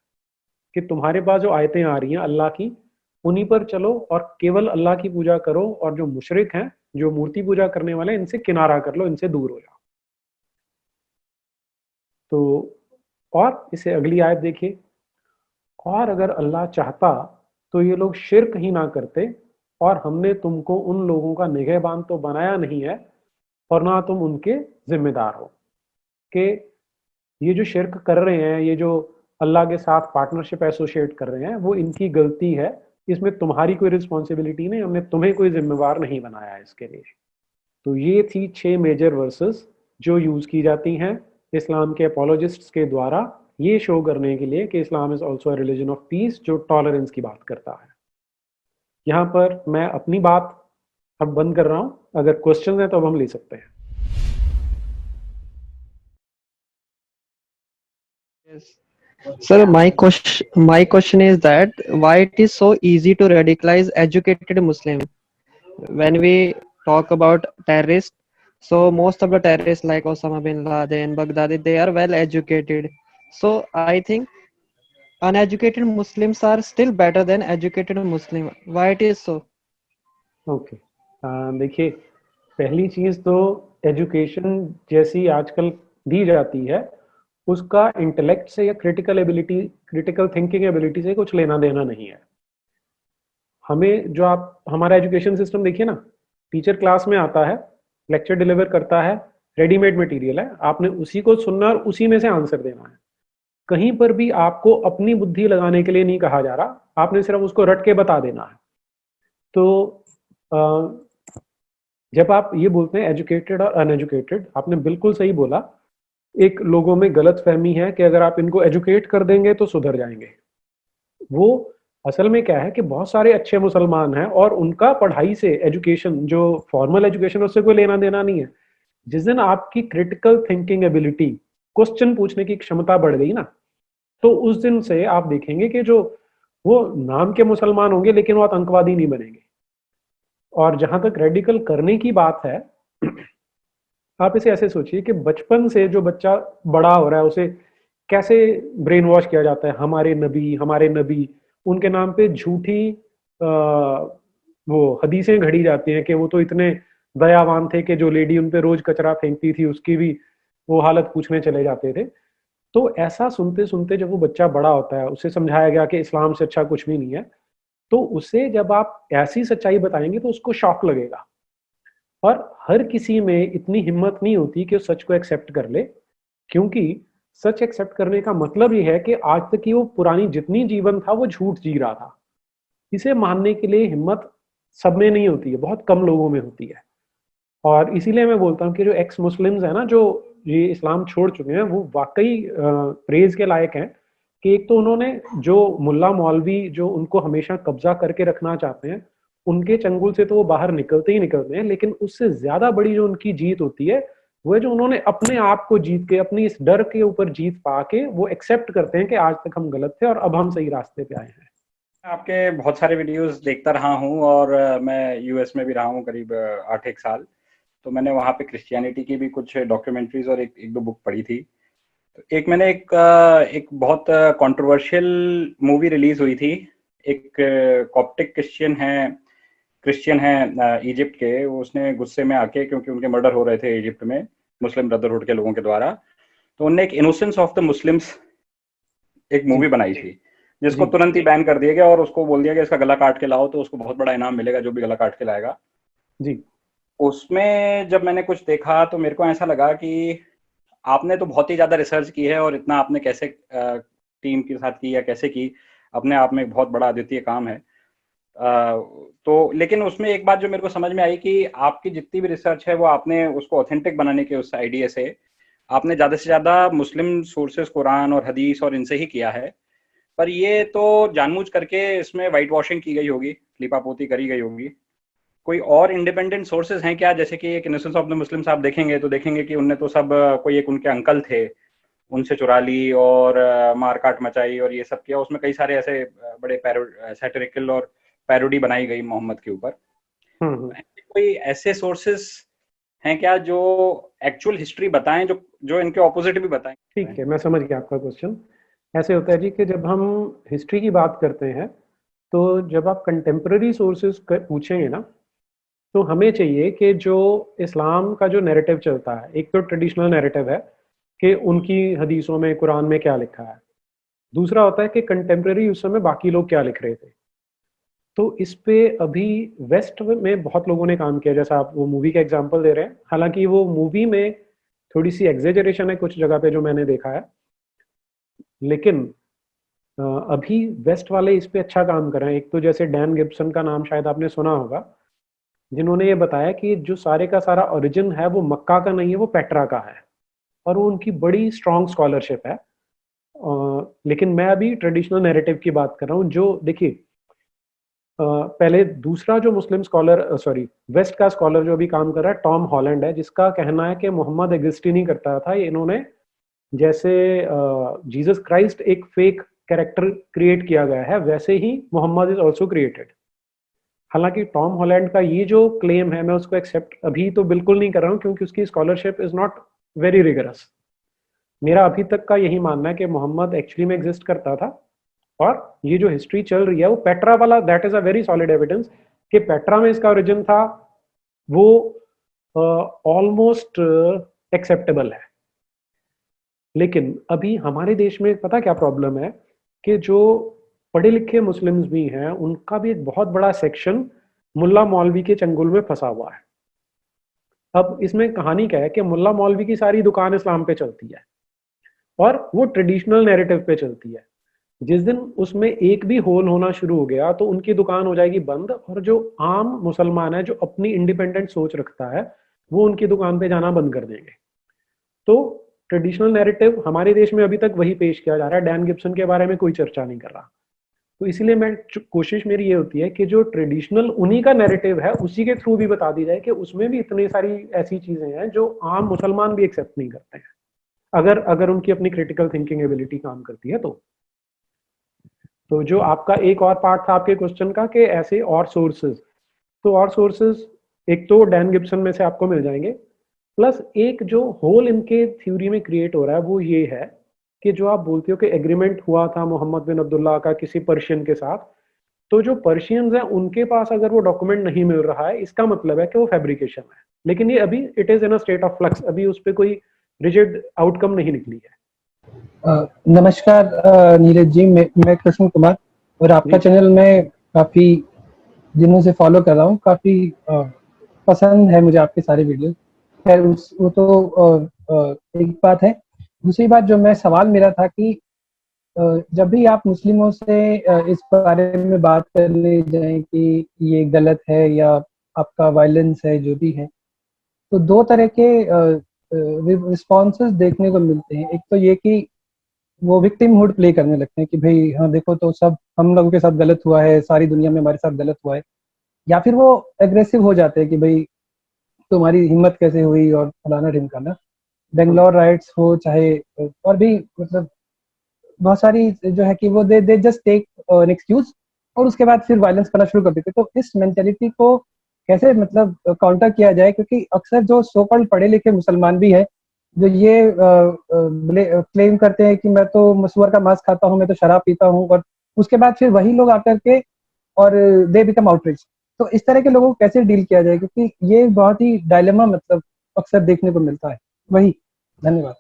कि तुम्हारे पास जो आयतें आ रही हैं अल्लाह की, उन्हीं पर चलो और केवल अल्लाह की पूजा करो, और जो मुशरिक हैं, जो मूर्ति पूजा करने वाले, इनसे किनारा कर लो, इनसे दूर हो जाओ। तो और इसे अगली आयत देखिए। और अगर अल्लाह चाहता तो ये लोग शिर्क ही ना करते, और हमने तुमको उन लोगों का निगहबान तो बनाया नहीं है, और ना तुम उनके जिम्मेदार हो। कि ये जो शिर्क कर रहे हैं, ये जो अल्लाह के साथ पार्टनरशिप एसोसिएट कर रहे हैं, वो इनकी गलती है, इसमें तुम्हारी कोई रिस्पॉन्सिबिलिटी नहीं, हमने तुम्हें कोई जिम्मेवार नहीं बनाया है इसके लिए। तो ये थी 6 मेजर वर्सेस जो यूज की जाती हैं इस्लाम के अपोलोजिस्ट्स के द्वारा, ये शो करने के लिए कि Islam is also a religion of peace, जो टॉलरेंस की बात करता है। यहाँ पर मैं अपनी बात अब बंद कर रहा हूं, अगर क्वेश्चन है तो अब हम ले सकते हैं। Yes. Sir, my question is that why it is so easy to radicalize educated Muslim when we talk about terrorists. So most of the terrorists like Osama bin Laden, Baghdadi, they are well educated. So I think uneducated Muslims are still better than educated Muslim. Why it is so? Okay, देखिए, पहली चीज तो education जैसी आजकल दी जाती है उसका intellect से या critical ability, critical thinking ability से कुछ लेना देना नहीं है। हमें जो आप हमारा एजुकेशन सिस्टम देखिए ना, टीचर क्लास में आता है, लेक्चर डिलीवर करता है, रेडीमेड मटेरियल है, आपने उसी को सुनना और उसी में से आंसर देना है। कहीं पर भी आपको अपनी बुद्धि लगाने के लिए नहीं कहा जा रहा, आपने सिर्फ उसको रट के बता देना है। तो जब आप ये बोलते हैं एजुकेटेड और अनएजुकेटेड, आपने बिल्कुल सही बोला। एक लोगों में गलत फहमी है कि अगर आप इनको एजुकेट कर देंगे तो सुधर जाएंगे। वो असल में क्या है कि बहुत सारे अच्छे मुसलमान हैं और उनका पढ़ाई से, एजुकेशन जो फॉर्मल एजुकेशन उससे कोई लेना देना नहीं है। जिस दिन आपकी क्रिटिकल थिंकिंग एबिलिटी, क्वेश्चन पूछने की क्षमता बढ़ गई ना, तो उस दिन से आप देखेंगे कि जो वो नाम के मुसलमान होंगे लेकिन वो आतंकवादी नहीं बनेंगे। और जहां तक रेडिकल करने की बात है, आप इसे ऐसे सोचिए कि बचपन से जो बच्चा बड़ा हो रहा है उसे कैसे ब्रेन वॉश किया जाता है। हमारे नबी उनके नाम पे झूठी वो हदीसें घड़ी जाती हैं कि वो तो इतने दयावान थे कि जो लेडी उन पे रोज कचरा फेंकती थी उसकी भी वो हालत पूछने चले जाते थे। तो ऐसा सुनते सुनते जब वो बच्चा बड़ा होता है, उसे समझाया गया कि इस्लाम से अच्छा कुछ भी नहीं है, तो उसे जब आप ऐसी सच्चाई बताएंगे तो उसको शॉक लगेगा। और हर किसी में इतनी हिम्मत नहीं होती कि वो सच को एक्सेप्ट कर ले, क्योंकि सच एक्सेप्ट करने का मतलब ये है कि आज तक की वो पुरानी जितनी जीवन था वो झूठ जी रहा था। इसे मानने के लिए हिम्मत सब में नहीं होती है, बहुत कम लोगों में होती है। और इसीलिए मैं बोलता हूँ कि जो एक्स मुस्लिम्स है ना, जो ये इस्लाम छोड़ चुके हैं, वो वाकई प्रेज के लायक हैं कि एक तो उन्होंने जो मुल्ला मौलवी जो उनको हमेशा कब्जा करके रखना चाहते हैं, उनके चंगुल से तो वो बाहर निकलते ही निकलते हैं। लेकिन उससे ज्यादा बड़ी जो उनकी जीत होती है वो है जो उन्होंने अपने आप को जीत के, अपनी इस डर के ऊपर जीत पा के वो एक्सेप्ट करते हैं कि आज तक हम गलत थे और अब हम सही रास्ते पे आए हैं। आपके बहुत सारे वीडियोस देखता रहा हूँ और मैं यूएस में भी रहा हूँ करीब 8 एक साल। तो मैंने वहाँ पे क्रिश्चियनिटी की भी कुछ डॉक्यूमेंट्रीज और एक दो बुक पढ़ी थी। तो एक मैंने एक बहुत कंट्रोवर्शियल मूवी रिलीज हुई थी। एक कॉप्टिक क्रिश्चियन है इजिप्ट के, उसने गुस्से में आके, क्योंकि उनके मर्डर हो रहे थे इजिप्ट में मुस्लिम ब्रदरहुड के लोगों के द्वारा, तो उनने एक इनोसेंस ऑफ द मुस्लिम्स एक मूवी बनाई थी जिसको तुरंत ही बैन कर दिया गया और उसको बोल दिया गया इसका गला काट के लाओ तो उसको बहुत बड़ा इनाम मिलेगा जो भी गला काट के लाएगा जी। उसमें जब मैंने कुछ देखा तो मेरे को ऐसा लगा कि आपने तो बहुत ही ज्यादा रिसर्च की है और इतना आपने कैसे टीम के साथ की या कैसे की, अपने आप में एक बहुत बड़ा अद्वितीय काम है। तो लेकिन उसमें एक बात जो मेरे को समझ में आई कि आपकी जितनी भी रिसर्च है वो आपने उसको ऑथेंटिक बनाने के उस आइडिया से आपने ज्यादा से ज्यादा मुस्लिम सोर्सेस कुरान और हदीस और इनसे ही किया है। पर ये तो जानबूझ करके इसमें वाइट वॉशिंग की गई होगी, लिपापोती करी गई होगी। कोई और इंडिपेंडेंट सोर्सेज हैं क्या? जैसे कि एक इनोसेंस ऑफ द मुस्लिम्स आप देखेंगे तो देखेंगे कि उनने तो सब कोई एक उनके अंकल थे उनसे चुरा ली और मारकाट मचाई और ये सब किया। उसमें कई सारे ऐसे बड़े सैटिरिकल और पैरोडी बनाई गई मोहम्मद के ऊपर। कोई ऐसे सोर्सेस हैं क्या जो एक्चुअल हिस्ट्री बताएं, जो इनके ऑपोजिट भी बताएं? ठीक है, मैं समझ गया आपका क्वेश्चन। ऐसे होता है जी कि जब हम हिस्ट्री की बात करते हैं तो जब आप कंटेम्प्रेरी सोर्सेज पूछेंगे ना, तो हमें चाहिए कि जो इस्लाम का जो नैरेटिव चलता है, एक तो ट्रेडिशनल नैरेटिव है कि उनकी हदीसों में, कुरान में क्या लिखा है। दूसरा होता है कि कंटेम्प्रेरी उस समय बाकी लोग क्या लिख रहे थे। तो इस पे अभी वेस्ट में बहुत लोगों ने काम किया, जैसा आप वो मूवी का एग्जांपल दे रहे हैं। हालांकि वो मूवी में थोड़ी सी एग्जेजरेशन है कुछ जगह पे जो मैंने देखा है, लेकिन अभी वेस्ट वाले इस पे अच्छा काम कर रहे हैं। एक तो जैसे डैन गिब्सन का नाम शायद आपने सुना होगा, जिन्होंने ये बताया कि जो सारे का सारा ओरिजिन है वो मक्का का नहीं है, वो पेट्रा का है। और वो उनकी बड़ी स्ट्रॉन्ग स्कॉलरशिप है। लेकिन मैं अभी ट्रेडिशनल नैरेटिव की बात कर रहा हूँ। जो देखिए, पहले दूसरा जो मुस्लिम स्कॉलर, सॉरी वेस्ट का स्कॉलर जो अभी काम कर रहा है, टॉम हॉलैंड है, जिसका कहना है कि मोहम्मद एग्जिस्ट ही नहीं करता था, ये इन्होंने जैसे जीसस क्राइस्ट एक फेक कैरेक्टर क्रिएट किया गया है, वैसे ही मोहम्मद इज ऑल्सो क्रिएटेड। हालांकि टॉम हॉलैंड का ये जो क्लेम है, मैं उसको एक्सेप्ट अभी तो बिल्कुल नहीं कर रहा हूँ, क्योंकि उसकी scholarship is not very rigorous. मेरा अभी तक का यही मानना है कि मोहम्मद एक्चुअली में एग्जिस्ट करता था, और ये जो हिस्ट्री चल रही है वो पेट्रा वाला, that is a very solid evidence कि पेट्रा में इसका ओरिजिन था, वो ऑलमोस्ट एक्सेप्टेबल है। लेकिन अभी हमारे देश में पता क्या प्रॉब्लम है, कि जो पढ़े लिखे मुस्लिम्स भी हैं, उनका भी एक बहुत बड़ा सेक्शन मुल्ला मौलवी के चंगुल में फंसा हुआ है। अब इसमें कहानी क्या है कि मुल्ला मौलवी की सारी दुकान इस्लाम पे चलती है, और वो ट्रेडिशनल नैरेटिव पे चलती है। जिस दिन उसमें एक भी होल होना शुरू हो गया तो उनकी दुकान हो जाएगी बंद, और जो आम मुसलमान है, जो अपनी इंडिपेंडेंट सोच रखता है, वो उनकी दुकान पे जाना बंद कर देंगे। तो ट्रेडिशनल नैरेटिव हमारे देश में अभी तक वही पेश किया जा रहा है, डैन गिब्सन के बारे में कोई चर्चा नहीं कर रहा। तो इसीलिए मैं कोशिश मेरी ये होती है कि जो ट्रेडिशनल उन्हीं का नैरेटिव है, उसी के थ्रू भी बता दी जाए कि उसमें भी इतनी सारी ऐसी चीजें हैं जो आम मुसलमान भी एक्सेप्ट नहीं करते हैं, अगर अगर उनकी अपनी क्रिटिकल थिंकिंग एबिलिटी काम करती है तो जो आपका एक और पार्ट था आपके क्वेश्चन का कि ऐसे और सोर्सेज, तो और सोर्सेज एक तो डैन गिब्सन में से आपको मिल जाएंगे, प्लस एक जो होल इनके थ्योरी में क्रिएट हो रहा है वो ये है कि जो आप बोलते हो कि एग्रीमेंट हुआ था मोहम्मद बिन अब्दुल्ला का किसी पर्शियन के साथ, तो जो पर्शियंस हैं उनके पास अगर वो डॉक्यूमेंट नहीं मिल रहा है, इसका मतलब है कि वो फैब्रिकेशन है। लेकिन ये अभी it is in a state of flux, अभी उस पर कोई रिजिड आउटकम नहीं निकली है। नमस्कार नीरज जी, मैं कृष्ण कुमार, और आपका चैनल मैं काफी दिनों से फॉलो कर रहा हूँ। काफी पसंद है मुझे आपके सारे वीडियो। खैर वो तो एक बात है। दूसरी बात जो मैं सवाल मेरा था कि जब भी आप मुस्लिमों से इस बारे में बात करने जाएं कि ये गलत है या आपका वायलेंस है जो भी है, तो दो तरह के रिस्पॉन्सेस देखने को मिलते हैं। एक तो ये कि वो विक्टिमहुड प्ले करने लगते हैं कि भाई हाँ देखो तो सब हम लोगों के साथ गलत हुआ है, सारी दुनिया में हमारे साथ गलत हुआ है। या फिर वो एग्रेसिव हो जाते हैं कि भाई तुम्हारी हिम्मत कैसे हुई और फलाना ढिमकाना। बेंगलोर राइट्स हो चाहे और भी, मतलब बहुत सारी जो है कि वो they just take an excuse और उसके बाद फिर वायलेंस करना शुरू कर देते। तो इस मेंटेलिटी को कैसे मतलब काउंटर किया जाए, क्योंकि अक्सर जो सो कॉल्ड पढ़े लिखे मुसलमान भी है जो ये क्लेम करते हैं कि मैं तो मसूर का मांस खाता हूँ, मैं तो शराब पीता हूँ, और उसके बाद फिर वही लोग आकर के और दे बिकम आउटरीच। तो इस तरह के लोगों को कैसे डील किया जाए, क्योंकि ये बहुत ही डायलेमा मतलब अक्सर देखने को मिलता है। वही, धन्यवाद।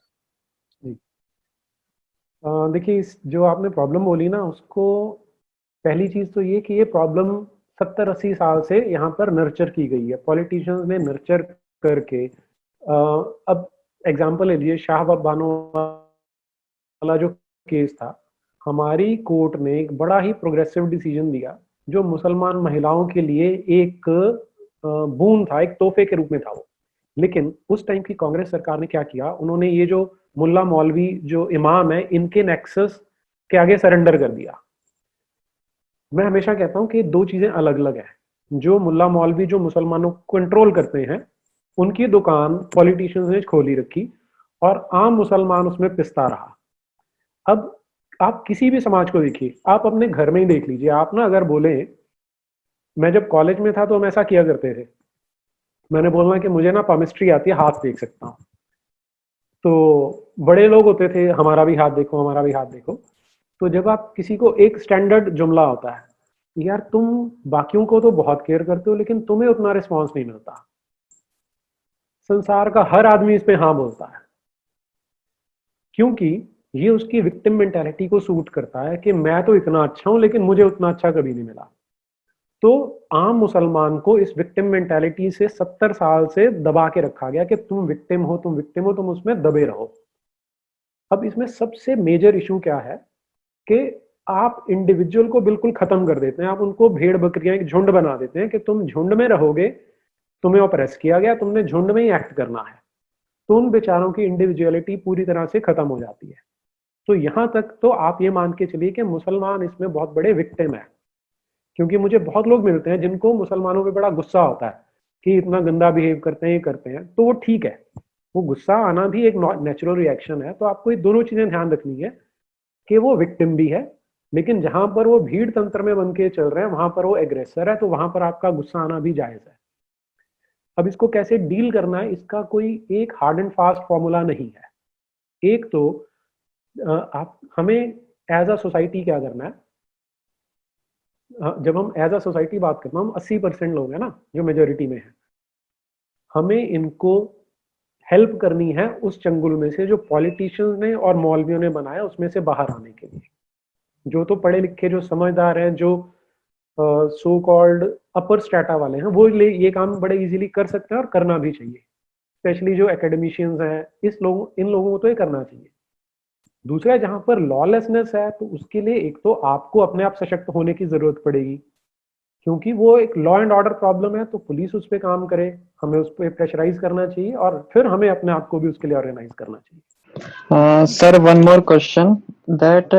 देखिए, जो आपने प्रॉब्लम बोली ना, उसको पहली चीज तो ये कि ये प्रॉब्लम 70-80 साल से यहाँ पर नर्चर की गई है, पॉलिटिशियंस ने नर्चर करके। अब एग्जांपल ले लीजिए, शाह बानो वाला जो केस था, हमारी कोर्ट ने एक बड़ा ही प्रोग्रेसिव डिसीजन दिया, जो मुसलमान महिलाओं के लिए एक बून था, एक तोहफे के रूप में था वो। लेकिन उस टाइम की कांग्रेस सरकार ने क्या किया, उन्होंने ये जो मुल्ला मौलवी जो इमाम है, इनके नेक्सस के आगे सरेंडर कर दिया। मैं हमेशा कहता हूं कि दो चीजें अलग अलग हैं। जो मुल्ला मौलवी जो मुसलमानों को कंट्रोल करते हैं, उनकी दुकान पॉलिटिशियंस ने खोली रखी और आम मुसलमान उसमें पिसता रहा। अब आप किसी भी समाज को देखिए, आप अपने घर में ही देख लीजिए। आप ना अगर बोले, मैं जब कॉलेज में था तो हम ऐसा किया करते थे, मैंने बोलना कि मुझे ना पामिस्ट्री आती है, हाथ देख सकता हूँ, तो बड़े लोग होते थे, हमारा भी हाथ देखो, हमारा भी हाथ देखो। तो जब आप किसी को, एक स्टैंडर्ड जुमला होता है, यार तुम बाकियों को तो बहुत केयर करते हो लेकिन तुम्हें उतना रिस्पॉन्स नहीं मिलता। संसार का हर आदमी इस पे हाँ बोलता है, क्योंकि ये उसकी विक्टिम मेंटालिटी को सूट करता है कि मैं तो इतना अच्छा हूं लेकिन मुझे उतना अच्छा कभी नहीं मिला। तो आम मुसलमान को इस विक्टिम मेंटालिटी से 70 साल से दबा के रखा गया कि तुम विक्टिम हो, तुम विक्टिम हो, तुम उसमें दबे रहो। अब इसमें सबसे मेजर इशू क्या है कि आप इंडिविजुअल को बिल्कुल खत्म कर देते हैं, आप उनको भेड़ बकरियां एक झुंड बना देते हैं कि तुम झुंड में रहोगे, तुम्हें ऑप्रेस किया गया, तुमने झुंड में ही एक्ट करना है। तो उन बेचारों की इंडिविजुअलिटी पूरी तरह से खत्म हो जाती है। तो यहां तक तो आप ये मान के चलिए कि मुसलमान इसमें बहुत बड़े विक्टिम है, क्योंकि मुझे बहुत लोग मिलते हैं जिनको मुसलमानों पे बड़ा गुस्सा होता है कि इतना गंदा बिहेव करते हैं, ये करते हैं, तो वो ठीक है। वो गुस्सा आना भी एक नेचुरल रिएक्शन है। तो आपको ये दोनों चीजें ध्यान रखनी है कि वो विक्टिम भी है, लेकिन जहां पर वो भीड़ तंत्र में बन के चल रहे हैं वहां पर वो एग्रेसर है, तो वहां पर आपका गुस्सा आना भी जायज है। अब इसको कैसे डील करना है, इसका कोई एक हार्ड एंड फास्ट फॉर्मूला नहीं है। एक तो आप हमें एज अ सोसाइटी क्या करना है, जब हम एज अ सोसाइटी बात करते हैं, हम 80% लोग हैं ना जो मेजोरिटी में है, हमें इनको हेल्प करनी है उस चंगुल में से जो पॉलिटिशियंस ने और मौलवियों ने बनाया उसमें से बाहर आने के लिए। जो तो पढ़े लिखे जो समझदार हैं, जो सो कॉल्ड अपर स्ट्रेटा वाले हैं, वो ये काम बड़े इजीली कर सकते हैं और करना भी चाहिए। स्पेशली जो एकेडमिशियंस हैं, इन लोगों को तो ये करना चाहिए। दूसरा, जहां पर लॉलेसनेस है तो उसके लिए एक तो आपको अपने आप सशक्त होने की जरूरत पड़ेगी, क्योंकि वो एक लॉ एंड ऑर्डर प्रॉब्लम है, तो पुलिस उस पर काम करे, हमें उस पर प्रेशराइज करना चाहिए और फिर हमें अपने आप को भी उसके लिए ऑर्गेनाइज करना चाहिए। Sir, one more question, that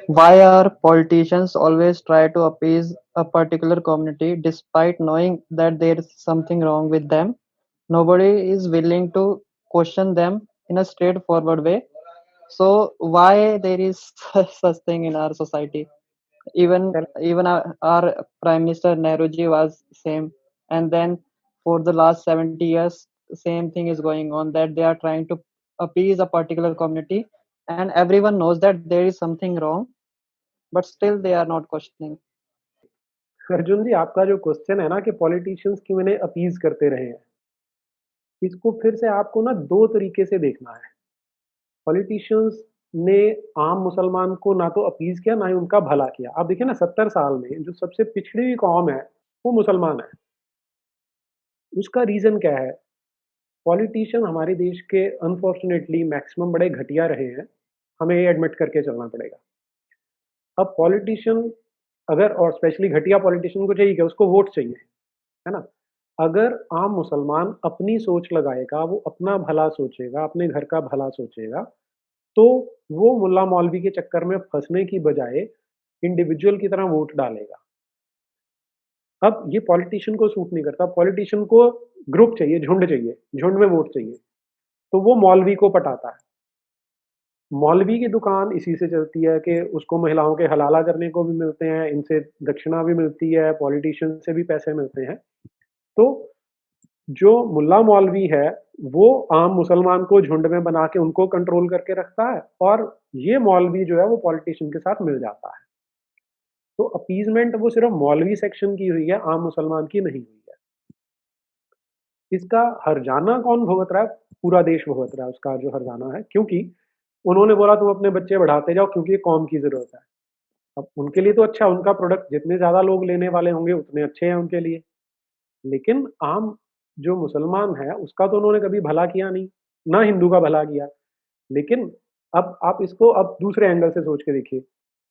why are politicians always try to appease a particular community despite knowing that there is something wrong with them? Nobody is willing to question them in a straightforward way. So why there is such thing in our society? Even our Prime Minister Nehruji was same, and then for the last 70 years same thing is going on, that they are trying to appease a particular community and everyone knows that there is something wrong, but still they are not questioning. Arjun जी, आपका जो question है ना कि politicians क्यों इन्हें appease करते रहे हैं, इसको फिर से आपको ना दो तरीके से देखना है। पॉलिटिशियंस ने आम मुसलमान को ना तो अपीज किया ना ही उनका भला किया। आप देखिए ना, 70 साल में जो सबसे पिछड़ी हुई कौम है वो मुसलमान है। उसका रीजन क्या है? पॉलिटिशियन हमारे देश के अनफॉर्चुनेटली मैक्सिमम बड़े घटिया रहे हैं, हमें ये एडमिट करके चलना पड़ेगा। अब पॉलिटिशियन अगर, और स्पेशली घटिया पॉलिटिशियन को चाहिए क्या? उसको वोट चाहिए, है ना। अगर आम मुसलमान अपनी सोच लगाएगा, वो अपना भला सोचेगा, अपने घर का भला सोचेगा, तो वो मुल्ला मौलवी के चक्कर में फंसने की बजाय इंडिविजुअल की तरह वोट डालेगा। अब ये पॉलिटिशियन को सूट नहीं करता। पॉलिटिशियन को ग्रुप चाहिए, झुंड चाहिए, झुंड में वोट चाहिए, तो वो मौलवी को पटाता है। मौलवी की दुकान इसी से चलती है कि उसको महिलाओं के हलाला करने को भी मिलते हैं, इनसे दक्षिणा भी मिलती है, पॉलिटिशियन से भी पैसे मिलते हैं। तो जो मुल्ला मौलवी है वो आम मुसलमान को झुंड में बना के उनको कंट्रोल करके रखता है, और ये मौलवी जो है वो पॉलिटिशियन के साथ मिल जाता है। तो अपीजमेंट वो सिर्फ मौलवी सेक्शन की हुई है, आम मुसलमान की नहीं हुई है। इसका हर्जाना कौन भुगत रहा है? पूरा देश भुगत रहा है उसका जो हर्जाना है, क्योंकि उन्होंने बोला तुम अपने बच्चे बढ़ाते जाओ क्योंकि ये कौम की जरूरत है। अब उनके लिए तो अच्छा, उनका प्रोडक्ट जितने ज्यादा लोग लेने वाले होंगे उतने अच्छे हैं उनके लिए, लेकिन आम जो मुसलमान है उसका तो उन्होंने कभी भला किया नहीं, ना हिंदू का भला किया। लेकिन अब आप इसको अब दूसरे एंगल से सोच के देखिए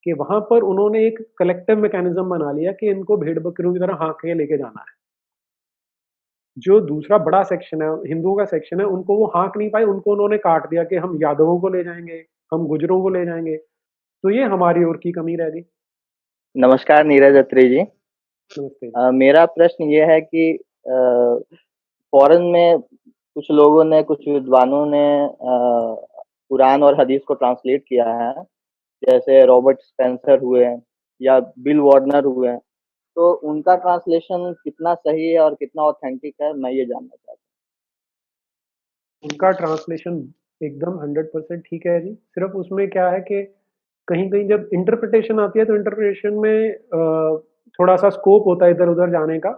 कि वहां पर उन्होंने एक कलेक्टिव मैकेनिज्म बना लिया कि इनको भेड़ बकरियों की तरह हाँक के लेके जाना है। जो दूसरा बड़ा सेक्शन है, हिंदुओं का सेक्शन है, उनको वो हाँक नहीं पाए, उनको उन्होंने काट दिया कि हम यादवों को ले जाएंगे, हम गुजरों को ले जाएंगे। तो ये हमारी ओर की कमी रह गई। नमस्कार नीरज अत्री जी। नमस्ते। मेरा प्रश्न ये है कि फॉरेन में कुछ लोगों ने, कुछ विद्वानों ने कुरान और हदीस को ट्रांसलेट किया है, जैसे रॉबर्ट स्पेंसर हुए या बिल वार्नर हुए, तो उनका ट्रांसलेशन कितना सही है और कितना ऑथेंटिक है, मैं ये जानना चाहता हूँ। उनका ट्रांसलेशन एकदम 100% ठीक है जी। सिर्फ उसमें क्या है कि कहीं कहीं जब इंटरप्रिटेशन आती है तो इंटरप्रिटेशन में थोड़ा सा स्कोप होता है इधर उधर जाने का,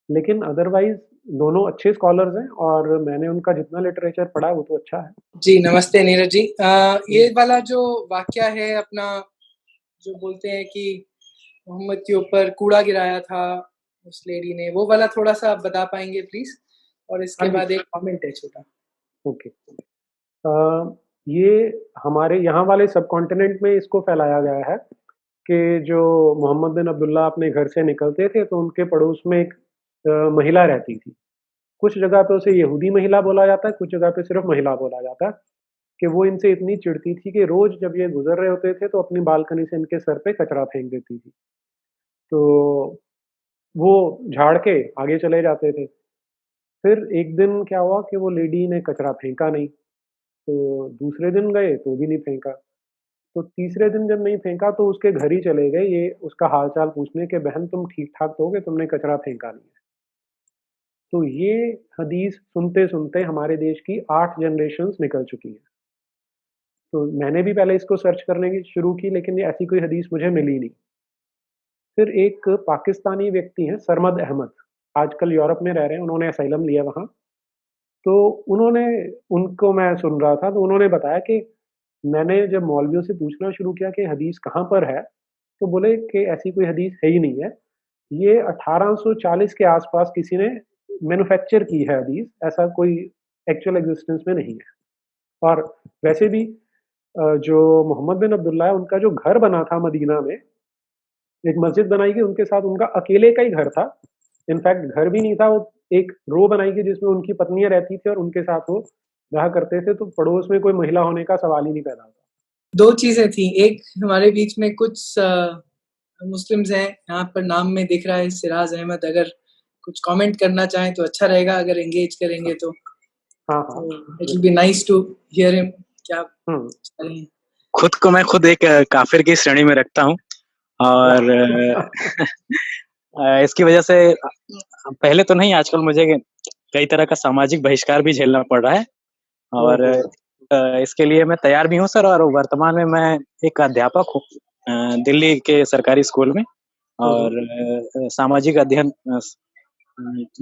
लेकिन अदरवाइज दोनों अच्छे स्कॉलर्स हैं और मैंने उनका जितना लिटरेचर पढ़ा है वो तो अच्छा है। जी नमस्ते नीरज जी। ये वाला जो वाक्या है अपना, जो बोलते हैं कि मोहम्मद के ऊपर कूड़ा गिराया था उस लेडी ने, वो वाला थोड़ा सा आप बता पाएंगे प्लीज? और इसके बाद एक कमेंट है छोटा। ओके। ये हमारे यहाँ वाले सब कॉन्टिनेंट में इसको फैलाया गया है कि जो मोहम्मद बिन अब्दुल्ला अपने घर से निकलते थे तो उनके पड़ोस में एक महिला रहती थी। कुछ जगह पे उसे यहूदी महिला बोला जाता है, कुछ जगह पे सिर्फ महिला बोला जाता है, कि वो इनसे इतनी चिढ़ती थी कि रोज जब ये गुजर रहे होते थे तो अपनी बालकनी से इनके सर पे कचरा फेंक देती थी। तो वो झाड़ के आगे चले जाते थे। फिर एक दिन क्या हुआ कि वो लेडी ने कचरा फेंका नहीं, तो दूसरे दिन गए तो भी नहीं फेंका, तो तीसरे दिन जब नहीं फेंका तो उसके घर ही चले गए ये उसका हालचाल पूछने के, बहन तुम ठीक ठाक तो हो कि तुमने कचरा फेंका नहीं है। तो ये हदीस सुनते सुनते हमारे देश की 8 जनरेशन्स निकल चुकी हैं। तो मैंने भी पहले इसको सर्च करने की शुरू की, लेकिन ये ऐसी कोई हदीस मुझे मिली नहीं। फिर एक पाकिस्तानी व्यक्ति हैं सरमद अहमद, आजकल यूरोप में रह रहे हैं, उन्होंने असाइलम लिया वहाँ। तो उन्होंने उनको मैं सुन रहा था, तो उन्होंने बताया कि मैंने जब मौलवियों से पूछना शुरू किया कि हदीस कहाँ पर है, तो बोले कि ऐसी कोई हदीस है ही नहीं है, ये 1840 के आसपास किसी ने मैन्युफैक्चर की है हदीस, ऐसा कोई एक्चुअल एग्जिस्टेंस में नहीं है। और वैसे भी जो मोहम्मद बिन अब्दुल्ला है, उनका जो घर बना था मदीना में, एक मस्जिद बनाई गई उनके साथ, उनका अकेले का ही घर था। इनफैक्ट घर भी नहीं था, वो एक रो बनाई गई जिसमें उनकी पत्नियां रहती थी और उनके साथ वो रहा करते थे, तो पड़ोस में कोई महिला होने का सवाल ही नहीं पैदा होता। दो चीजें थी, एक हमारे बीच में कुछ मुस्लिम्स हैं, यहाँ पर नाम में दिख रहा है सिराज अहमद, अगर कुछ कमेंट करना चाहें तो अच्छा रहेगा, अगर एंगेज करेंगे तो हाँ तो it will be nice to hear him. क्या चाह रहे हैं? खुद को मैं खुद एक काफिर की श्रेणी में रखता हूँ, और इसकी वजह से पहले तो नहीं, आजकल मुझे कई तरह का सामाजिक बहिष्कार भी झेलना पड़ रहा है, और इसके लिए मैं तैयार भी हूँ सर। और वर्तमान में मैं एक अध्यापक हूँ दिल्ली के सरकारी स्कूल में, और सामाजिक अध्ययन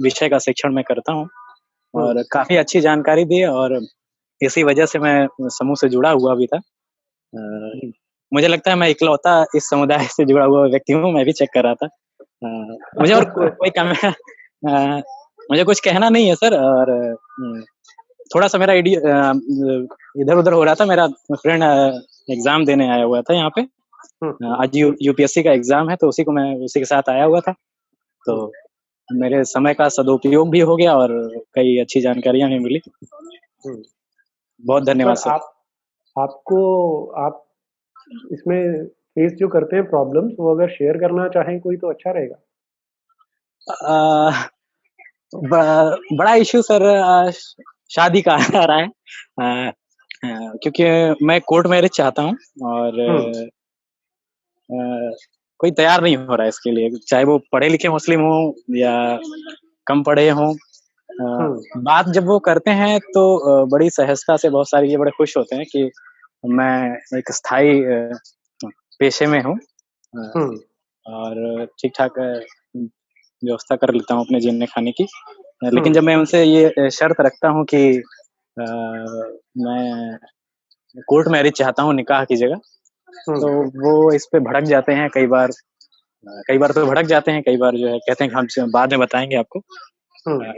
विषय का शिक्षण मैं करता हूँ, और काफी अच्छी जानकारी दी, और इसी वजह से मैं समूह से जुड़ा हुआ भी था। मुझे लगता है मैं इकलौता इस समुदाय से जुड़ा हुआ व्यक्ति हूँ, मैं भी चेक कर रहा था। मुझे और कोई काम मुझे कुछ कहना नहीं है सर, और थोड़ा सा मेरा इधर उधर हो रहा था। मेरा फ्रेंड एग्जाम देने आया हुआ था यहाँ पे, आज यूपीएससी का एग्जाम है, तो उसी के साथ आया हुआ था, तो मेरे समय का सदुपयोग भी हो गया और कई अच्छी जानकारियां भी मिली। बहुत धन्यवाद सर। आप इसमें फेस जो करते हैं प्रॉब्लम्स, वो अगर शेयर करना चाहें कोई तो अच्छा रहेगा। बड़ा इश्यू सर शादी का आ रहा है, क्योंकि मैं कोर्ट मैरिज चाहता हूँ, और कोई तैयार नहीं हो रहा है इसके लिए, चाहे वो पढ़े लिखे मुस्लिम हो या कम पढ़े हों। बात जब वो करते हैं तो बड़ी सहजता से बहुत सारी ये बड़े खुश होते हैं कि मैं एक स्थायी पेशे में हूँ, और ठीक ठाक व्यवस्था कर लेता हूँ अपने जीने खाने की। लेकिन जब मैं उनसे ये शर्त रखता हूँ कि मैं कोर्ट मैरिज चाहता हूँ निकाह की जगह, तो वो इस पे भड़क जाते हैं। कई बार तो भड़क जाते हैं, कई बार जो है कहते हैं कि हम बाद में बताएंगे आपको,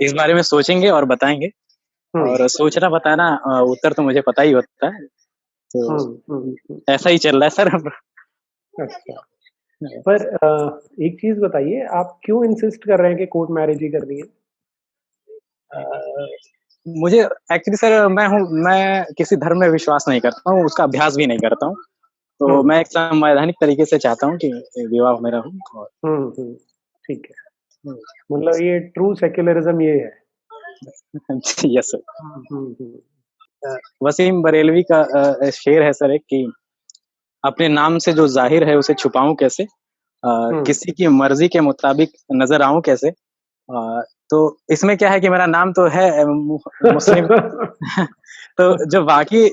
इस बारे में सोचेंगे और बताएंगे। और सोचना बताना उत्तर तो मुझे पता ही होता है, तो ऐसा ही चल रहा है सर। अच्छा, पर एक चीज बताइए, आप क्यों इंसिस्ट कर रहे हैं कि कोर्ट मैरिज ही करनी है? मुझे एक्चुअली सर मैं किसी धर्म में विश्वास नहीं करता हूँ, उसका अभ्यास भी नहीं करता हूँ, तो मैं एक संवैधानिक तरीके से चाहता हूँ कि विवाह मेरा हो। ठीक है, मतलब ये ट्रू सेक्युलरिज्म ये है। Yes sir. वसीम बरेलवी का शेर है सर एक, कि अपने नाम से जो जाहिर है उसे छुपाऊं कैसे, किसी की मर्जी के मुताबिक नजर आऊं कैसे। तो इसमें क्या है कि मेरा नाम तो है मुस्लिम तो जो बाकी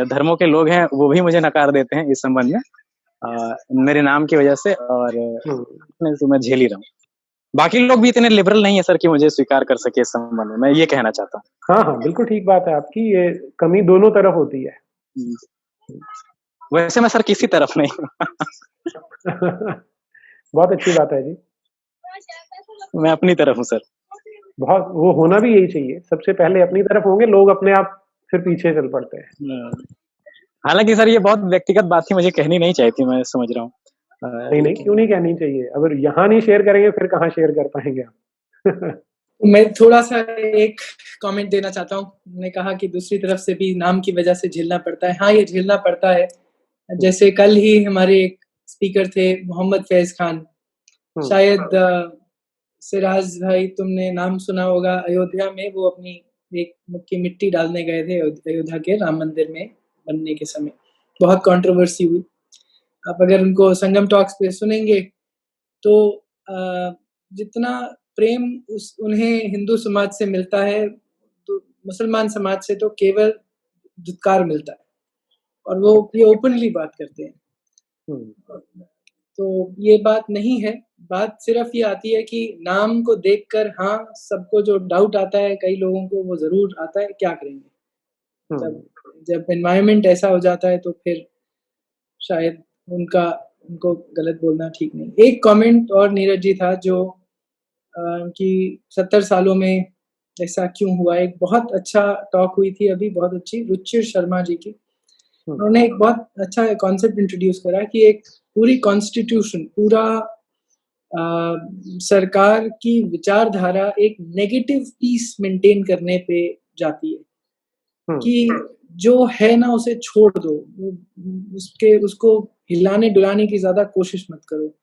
धर्मों के लोग हैं वो भी मुझे नकार देते हैं इस संबंध में मेरे नाम की वजह से, और तो मैं झेल ही रहा हूँ। बाकी लोग भी इतने लिबरल नहीं है सर कि मुझे स्वीकार कर सके इस संबंध में, मैं ये कहना चाहता हूँ। हाँ, बिल्कुल ठीक बात है आपकी, ये कमी दोनों तरफ होती है। वैसे मैं सर किसी तरफ नहीं बहुत अच्छी बात है जी, मैं अपनी तरफ हूँ सर। बहुत, वो होना भी यही चाहिए, सबसे पहले अपनी तरफ होंगे लोग, अपने आप फिर पीछे चल पड़ते हैं। हालांकि सर ये बहुत व्यक्तिगत बात थी, मुझे कहनी नहीं चाहिए थी, मैं समझ रहा हूँ। नहीं, क्यों नहीं कहनी चाहिए? अगर यहाँ नहीं शेयर करेंगे फिर कहाँ शेयर कर पाएंगे आप? मैं थोड़ा सा एक कमेंट देना चाहता हूँ। मैंने कहा कि दूसरी तरफ से भी नाम की वजह से झेलना पड़ता है। हाँ, ये झेलना पड़ता है। जैसे कल ही हमारे एक स्पीकर थे मोहम्मद फैज खान, शायद सिराज भाई, तुमने नाम सुना होगा, अयोध्या में वो अपनी एक मुट्ठी मिट्टी डालने गए थे अयोध्या के राम मंदिर में बनने के समय, बहुत कंट्रोवर्सी हुई। आप अगर उनको संगम टॉक्स पे सुनेंगे तो जितना प्रेम उन्हें हिंदू समाज से मिलता है, तो मुसलमान समाज से तो केवल धिक्कार मिलता है, और वो ये ओपनली बात करते हैं। तो ये बात नहीं है, बात सिर्फ ये आती है कि नाम को देखकर, हाँ, सबको जो डाउट आता है, कई लोगों को वो जरूर आता है, क्या करेंगे जब एनवायरनमेंट ऐसा हो जाता है, तो फिर शायद उनको गलत बोलना ठीक नहीं। एक कमेंट और नीरज जी था जो कि 70 सालों में ऐसा क्यों हुआ। एक बहुत अच्छा टॉक हुई थी अभी, बहुत अच्छी, रुचिर शर्मा जी की। उन्होंने एक बहुत अच्छा कॉन्सेप्ट इंट्रोड्यूस करा कि एक पूरी कॉन्स्टिट्यूशन, पूरा सरकार की विचारधारा एक नेगेटिव पीस मेंटेन करने पे जाती है कि जो है ना उसे छोड़ दो, उसको हिलाने डुलाने की ज्यादा कोशिश मत करो।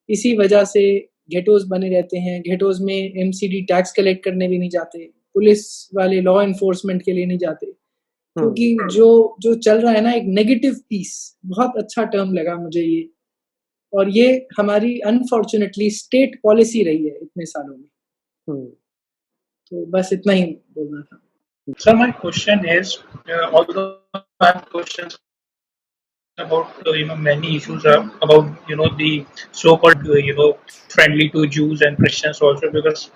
इसी वजह से गेटोज बने रहते हैं। गेटोज में एमसीडी टैक्स कलेक्ट करने भी नहीं जाते, पुलिस वाले लॉ एनफोर्समेंट के लिए नहीं जाते, क्योंकि जो चल रहा है ना, एक नेगेटिव पीस, बहुत अच्छा टर्म लगा मुझे ये, और ये हमारी अनफॉर्चुनेटली स्टेट पॉलिसी रही है इतने सालों में। तो बस इतना ही बोलना था। So my question is, although I have questions about many issues about the so-called friendly to Jews and Christians also, because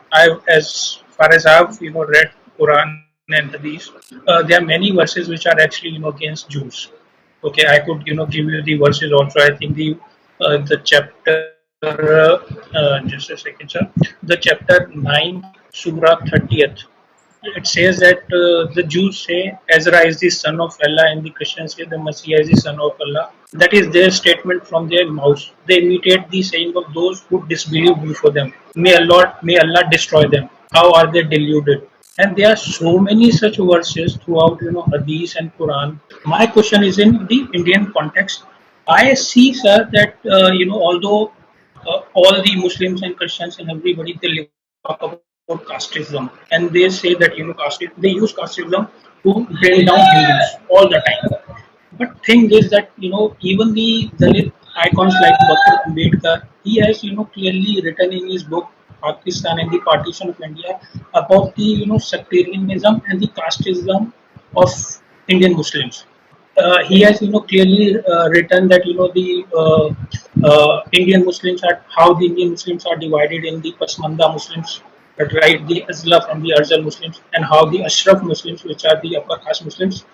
as far as I've read Quran and Hadith, there are many verses which are actually against Jews. Okay, I could give you the verses also. I think the chapter just a second, sir. The chapter 9, Surah 30th. It says that the Jews say Ezra is the son of Allah, and the Christians say the Messiah is the son of Allah. That is their statement from their mouths. They imitate the saying of those who disbelieve before them. May Allah destroy them. How are they deluded? And there are so many such verses throughout Hadith and Quran. My question is in the Indian context. I see, sir, that although all the Muslims and Christians and everybody, they talk about casteism, and they say that they use casteism to bring down Hindus all the time. But thing is that even the Dalit icons like Dr. Ambedkar, he has clearly written in his book Pakistan and the Partition of India about the sectarianism and the casteism of Indian Muslims. He has clearly written that the Indian Muslims are how the Indian Muslims are divided in the Pasmanda Muslims, right, the Azlaf and the Arzal Muslims, and how the Ashraf Muslims, which are the upper caste Muslims,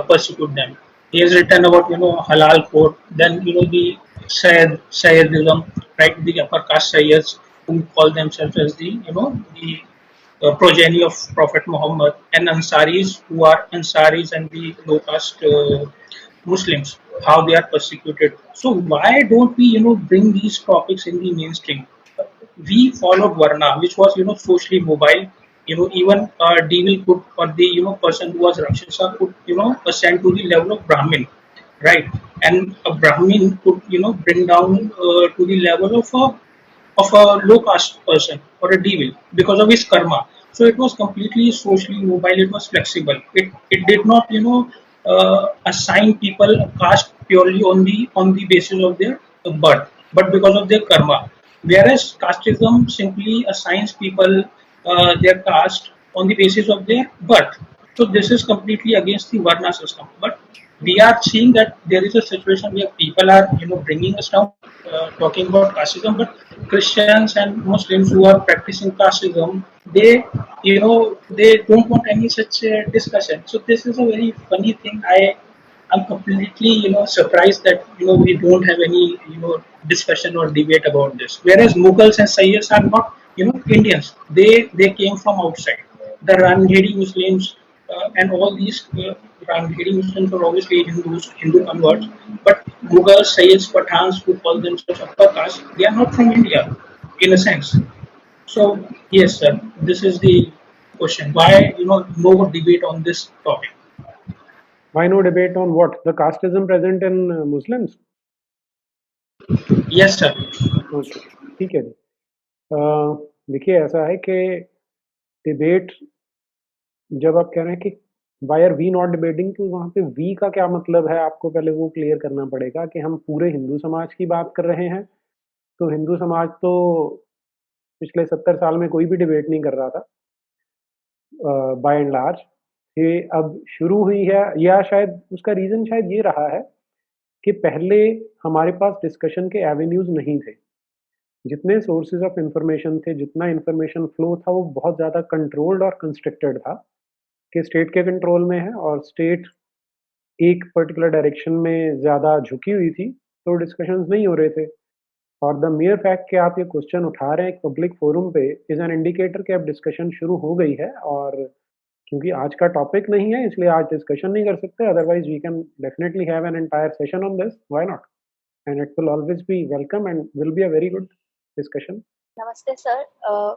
persecute them. He has written about halal code, then the Sayyidism, right, the upper caste Sayyids who call themselves as the progeny of Prophet Muhammad, and Ansaris who are Ansaris and the low caste Muslims, how they are persecuted. So why don't we bring these topics in the mainstream? We followed Varna, which was socially mobile. Even a devil could, or the person who was Rakshasa could ascend to the level of Brahmin, right? And a Brahmin could bring down to the level of a low caste person or a devil because of his karma. So it was completely socially mobile. It was flexible. It did not assign people a caste purely on the basis of their birth, but because of their karma. Whereas casteism simply assigns people their caste on the basis of their birth. So this is completely against the Varna system. But we are seeing that there is a situation where people are bringing us down, talking about casteism, but Christians and Muslims who are practicing casteism, they they don't want any such discussion. So this is a very funny thing. I'm completely surprised that we don't have any discussion or debate about this. Whereas Mughals and Sayyids are not Indians. They came from outside. The Ranghedi Muslims and all these Ranghedi Muslims are obviously Hindu converts, but Mughals, Sayyids, Pathans who call themselves upper caste, they are not from India in a sense. So yes, sir, this is the question. Why no debate on this topic? Why no debate on what? The casteism present in Muslims? Yes, sir. Okay, ठीक है जी. देखिए ऐसा है कि debate जब आप कह रहे हैं कि why are we not debating, तो वहाँ पे वी का क्या मतलब है, आपको पहले वो क्लियर करना पड़ेगा कि हम पूरे हिंदू समाज की बात कर रहे हैं। तो हिंदू समाज तो पिछले 70 साल में कोई भी डिबेट नहीं कर रहा था बाय एंड लार्ज। ये अब शुरू हुई है, या शायद उसका रीज़न शायद ये रहा है कि पहले हमारे पास डिस्कशन के एवेन्यूज़ नहीं थे। जितने सोर्सेज ऑफ इंफॉर्मेशन थे, जितना इंफॉर्मेशन फ्लो था, वो बहुत ज़्यादा कंट्रोल्ड और कंस्ट्रिक्टेड था कि स्टेट के कंट्रोल में है और स्टेट एक पर्टिकुलर डायरेक्शन में ज़्यादा झुकी हुई थी, तो डिस्कशंस नहीं हो रहे थे। और द मेयर फैक्ट कि आप ये क्वेश्चन उठा रहे हैं एक पब्लिक फोरम पे इज़ एन इंडिकेटर कि अब डिस्कशन शुरू हो गई है। और क्योंकि आज का टॉपिक नहीं है इसलिए आज डिस्कशन नहीं कर सकते, otherwise we can definitely have an entire session on this, why not, and it will always be welcome and will be a very good discussion. नमस्ते सर।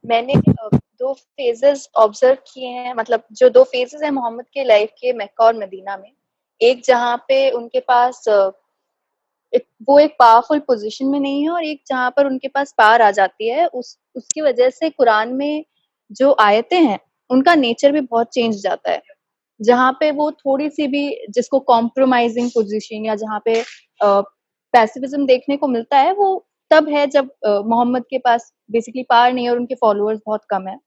मैंने दो फेजेस ऑब्जर्व किए हैं, मतलब जो दो फेजेस हैं मोहम्मद के लाइफ के, मक्का और मदीना में। एक जहाँ पे उनके पास वो एक पावरफुल पोजीशन में नहीं है, और एक जहाँ पर उनके पास पावर आ जाती है। उसकी वजह से कुरान में जो आयतें हैं उनका नेचर भी बहुत चेंज जाता है। जहाँ पे वो थोड़ी सी भी जिसको कॉम्प्रोमाइजिंग पोजीशन या जहाँ पे पैसिविज्म देखने को मिलता है, वो तब है जब मोहम्मद के पास बेसिकली पावर नहीं है और उनके फॉलोअर्स बहुत कम है।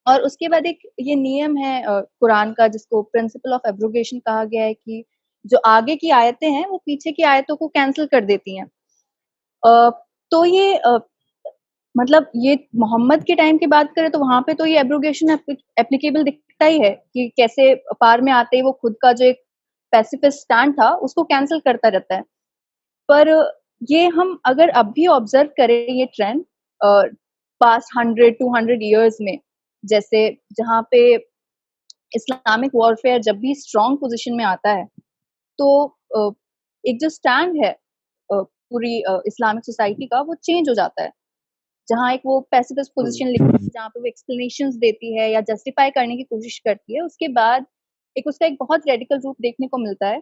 और उसके बाद एक ये नियम है कुरान का जिसको प्रिंसिपल ऑफ एब्रोगेशन कहा गया है कि जो आगे की आयतें हैं वो पीछे की आयतों को कैंसिल कर देती हैं। तो ये मतलब ये मोहम्मद के टाइम की बात करें तो वहां पे तो ये एब्रोगेशन एप्लीकेबल दिखता ही है कि कैसे पार में आते ही वो खुद का जो एक पैसिफिस्ट स्टैंड था उसको कैंसिल करता रहता है। पर ये हम अगर अब भी ऑब्जर्व करें ये ट्रेंड पास्ट 100-200 इयर्स में, जैसे जहाँ पे इस्लामिक वॉरफेयर जब भी स्ट्रॉन्ग पोजीशन में आता है तो एक जो स्टैंड है पूरी इस्लामिक सोसाइटी का, वो चेंज हो जाता है। जहाँ एक वो पैसिफिस्ट पोजीशन लेती है, जहाँ पे वो एक्सप्लेनेशंस देती है या जस्टिफाई करने की कोशिश करती है, उसके बाद एक उसका एक बहुत रेडिकल रूप देखने को मिलता है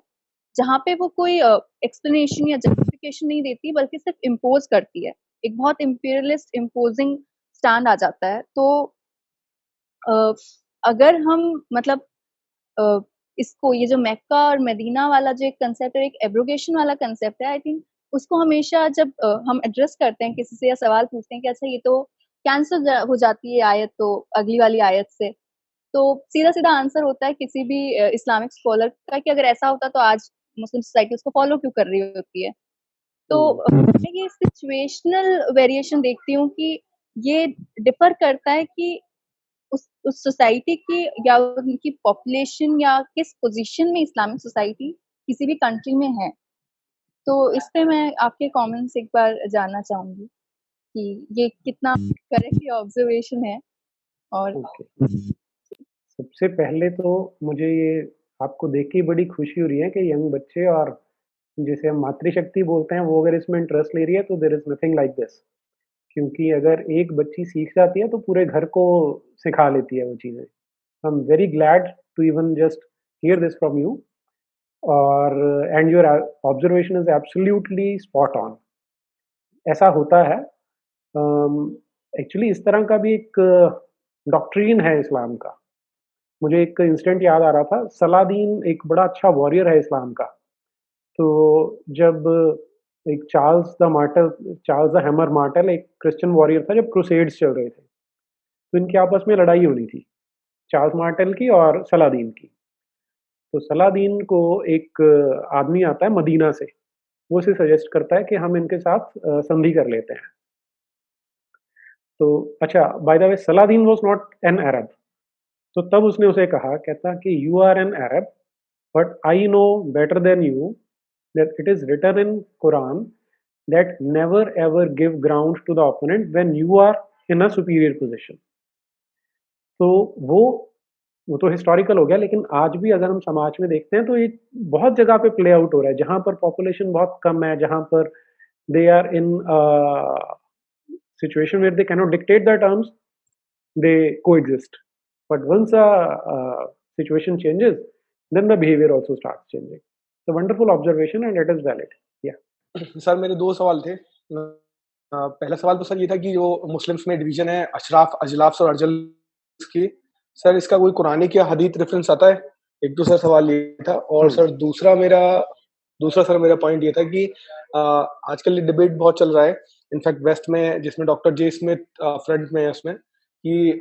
जहाँ पे वो कोई एक्सप्लेनेशन या जस्टिफिकेशन नहीं देती बल्कि सिर्फ इम्पोज करती है। एक बहुत इम्पीरियलिस्ट इम्पोजिंग स्टैंड आ जाता है। तो अगर हम मतलब इसको ये जो मक्का और मदीना वाला जो एक कंसेप्ट है, एक एब्रोगेशन वाला कंसेप्ट है, आई थिंक उसको हमेशा जब हम एड्रेस करते हैं किसी से या सवाल पूछते हैं कि अच्छा ये तो कैंसिल हो जाती है आयत तो अगली वाली आयत से, तो सीधा सीधा आंसर होता है किसी भी इस्लामिक स्कॉलर का कि अगर ऐसा होता तो आज मुस्लिम सोसाइटी उसको फॉलो क्यों कर रही होती है। तो मैं ये सिचुएशनल वेरिएशन देखती हूँ कि ये डिफर करता है कि उस सोसाइटी की या उनकी पॉपुलेशन या किस पोजीशन में इस्लामिक सोसाइटी किसी भी कंट्री में है। तो इस पे मैं आपके कमेंट्स एक बार जानना चाहूंगी कि ये कितना करेक्ट ऑब्जर्वेशन है। और सबसे पहले तो मुझे ये आपको देख के बड़ी खुशी हो रही है कि यंग बच्चे और जिसे हम मातृशक्ति बोलते हैं वो अगर इसमें इंटरेस्ट ले रही है, तो there is nothing like this. क्योंकि अगर एक बच्ची सीख जाती है तो पूरे घर को सिखा लेती है वो चीज़ें। I am very glad to even just hear this from you. और and your observation is absolutely spot on. ऐसा होता है एक्चुअली। इस तरह का भी एक डॉक्ट्रीन है इस्लाम का। मुझे एक इंसिडेंट याद आ रहा था। सलादीन एक बड़ा अच्छा वॉरियर है इस्लाम का। तो जब एक चार्ल्स द हैमर मार्टेल एक क्रिश्चियन वॉरियर था, जब क्रूसेड्स चल रहे थे तो इनकी आपस में लड़ाई होनी थी, चार्ल्स मार्टेल की और सलादीन की। तो सलादीन को एक आदमी आता है मदीना से, वो उसे सजेस्ट करता है कि हम इनके साथ संधि कर लेते हैं। तो अच्छा, by the way Saladin was not an Arab. तो तब उसने उसे कहा, कहता कि you are an Arab but I know better than you that it is written in Quran that never ever give ground to the opponent when you are in a superior position. तो वो तो historical हो गया, लेकिन आज भी अगर हम समाज में देखते हैं तो ये बहुत जगह पे प्ले आउट हो रहा है, जहां पर पॉपुलेशन बहुत कम है, जहां पर they are in situation where they cannot dictate the terms, they coexist. But once situation changes, then the behavior also starts changing. It's a wonderful observation and it is valid. Yeah. Sir मेरे दो सवाल थे। पहला सवाल तो sir ये था कि जो मुस्लिम्स में डिवीजन है अशराफ, अजलाफ और अर्जल्स की, सर इसका कोई कुरानी या हदीस रेफरेंस आता है? एक तो सर सवाल ये था। और सर दूसरा सर मेरा पॉइंट ये था कि आजकल ये डिबेट बहुत चल रहा है इनफैक्ट वेस्ट में, जिसमें डॉक्टर जे स्मिथ फ्रंट में है उसमें, कि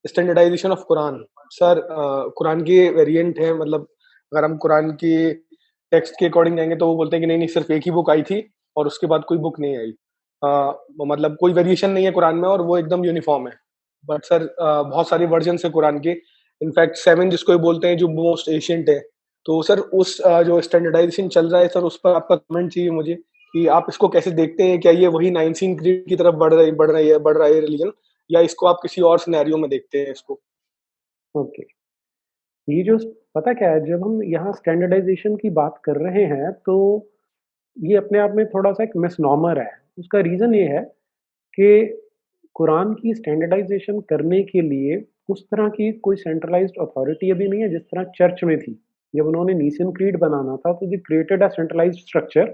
standardisation of Quran. Sir Quran के वेरिएंट है, मतलब अगर हम कुरान की टेक्स्ट के अकॉर्डिंग जाएंगे तो वो बोलते हैं कि नहीं नहीं, सिर्फ एक ही बुक आई थी और उसके बाद कोई बुक नहीं आई। मतलब कोई वेरिएशन नहीं है कुरान में और वो एकदम यूनिफॉर्म है। बट सर बहुत सारी वर्जन है कुरान के, इनफैक्ट 7 जिसको बोलते हैं जो मोस्ट एशियंट है। तो सर उस जो स्टैंडर्डाइजेशन चल रहा है सर, उस पर आपका कमेंट चाहिए मुझे कि आप इसको कैसे देखते हैं? क्या ये वही 19 क्रीड की तरफ बढ़ रहा है रिलीजन, या इसको आप किसी और सिनेरियो में देखते हैं इसको? ओके, ये जो पता क्या है, जब हम यहाँ स्टैंडर्डाइजेशन की बात कर रहे हैं तो ये अपने आप में थोड़ा सा एक मिसनॉमर है। उसका रीज़न ये है कि कुरान की स्टैंडर्डाइजेशन करने के लिए उस तरह की कोई सेंट्रलाइज्ड अथॉरिटी अभी नहीं है जिस तरह चर्च में थी। जब उन्होंने नीसियन क्रीड बनाना था तो they created a centralised structure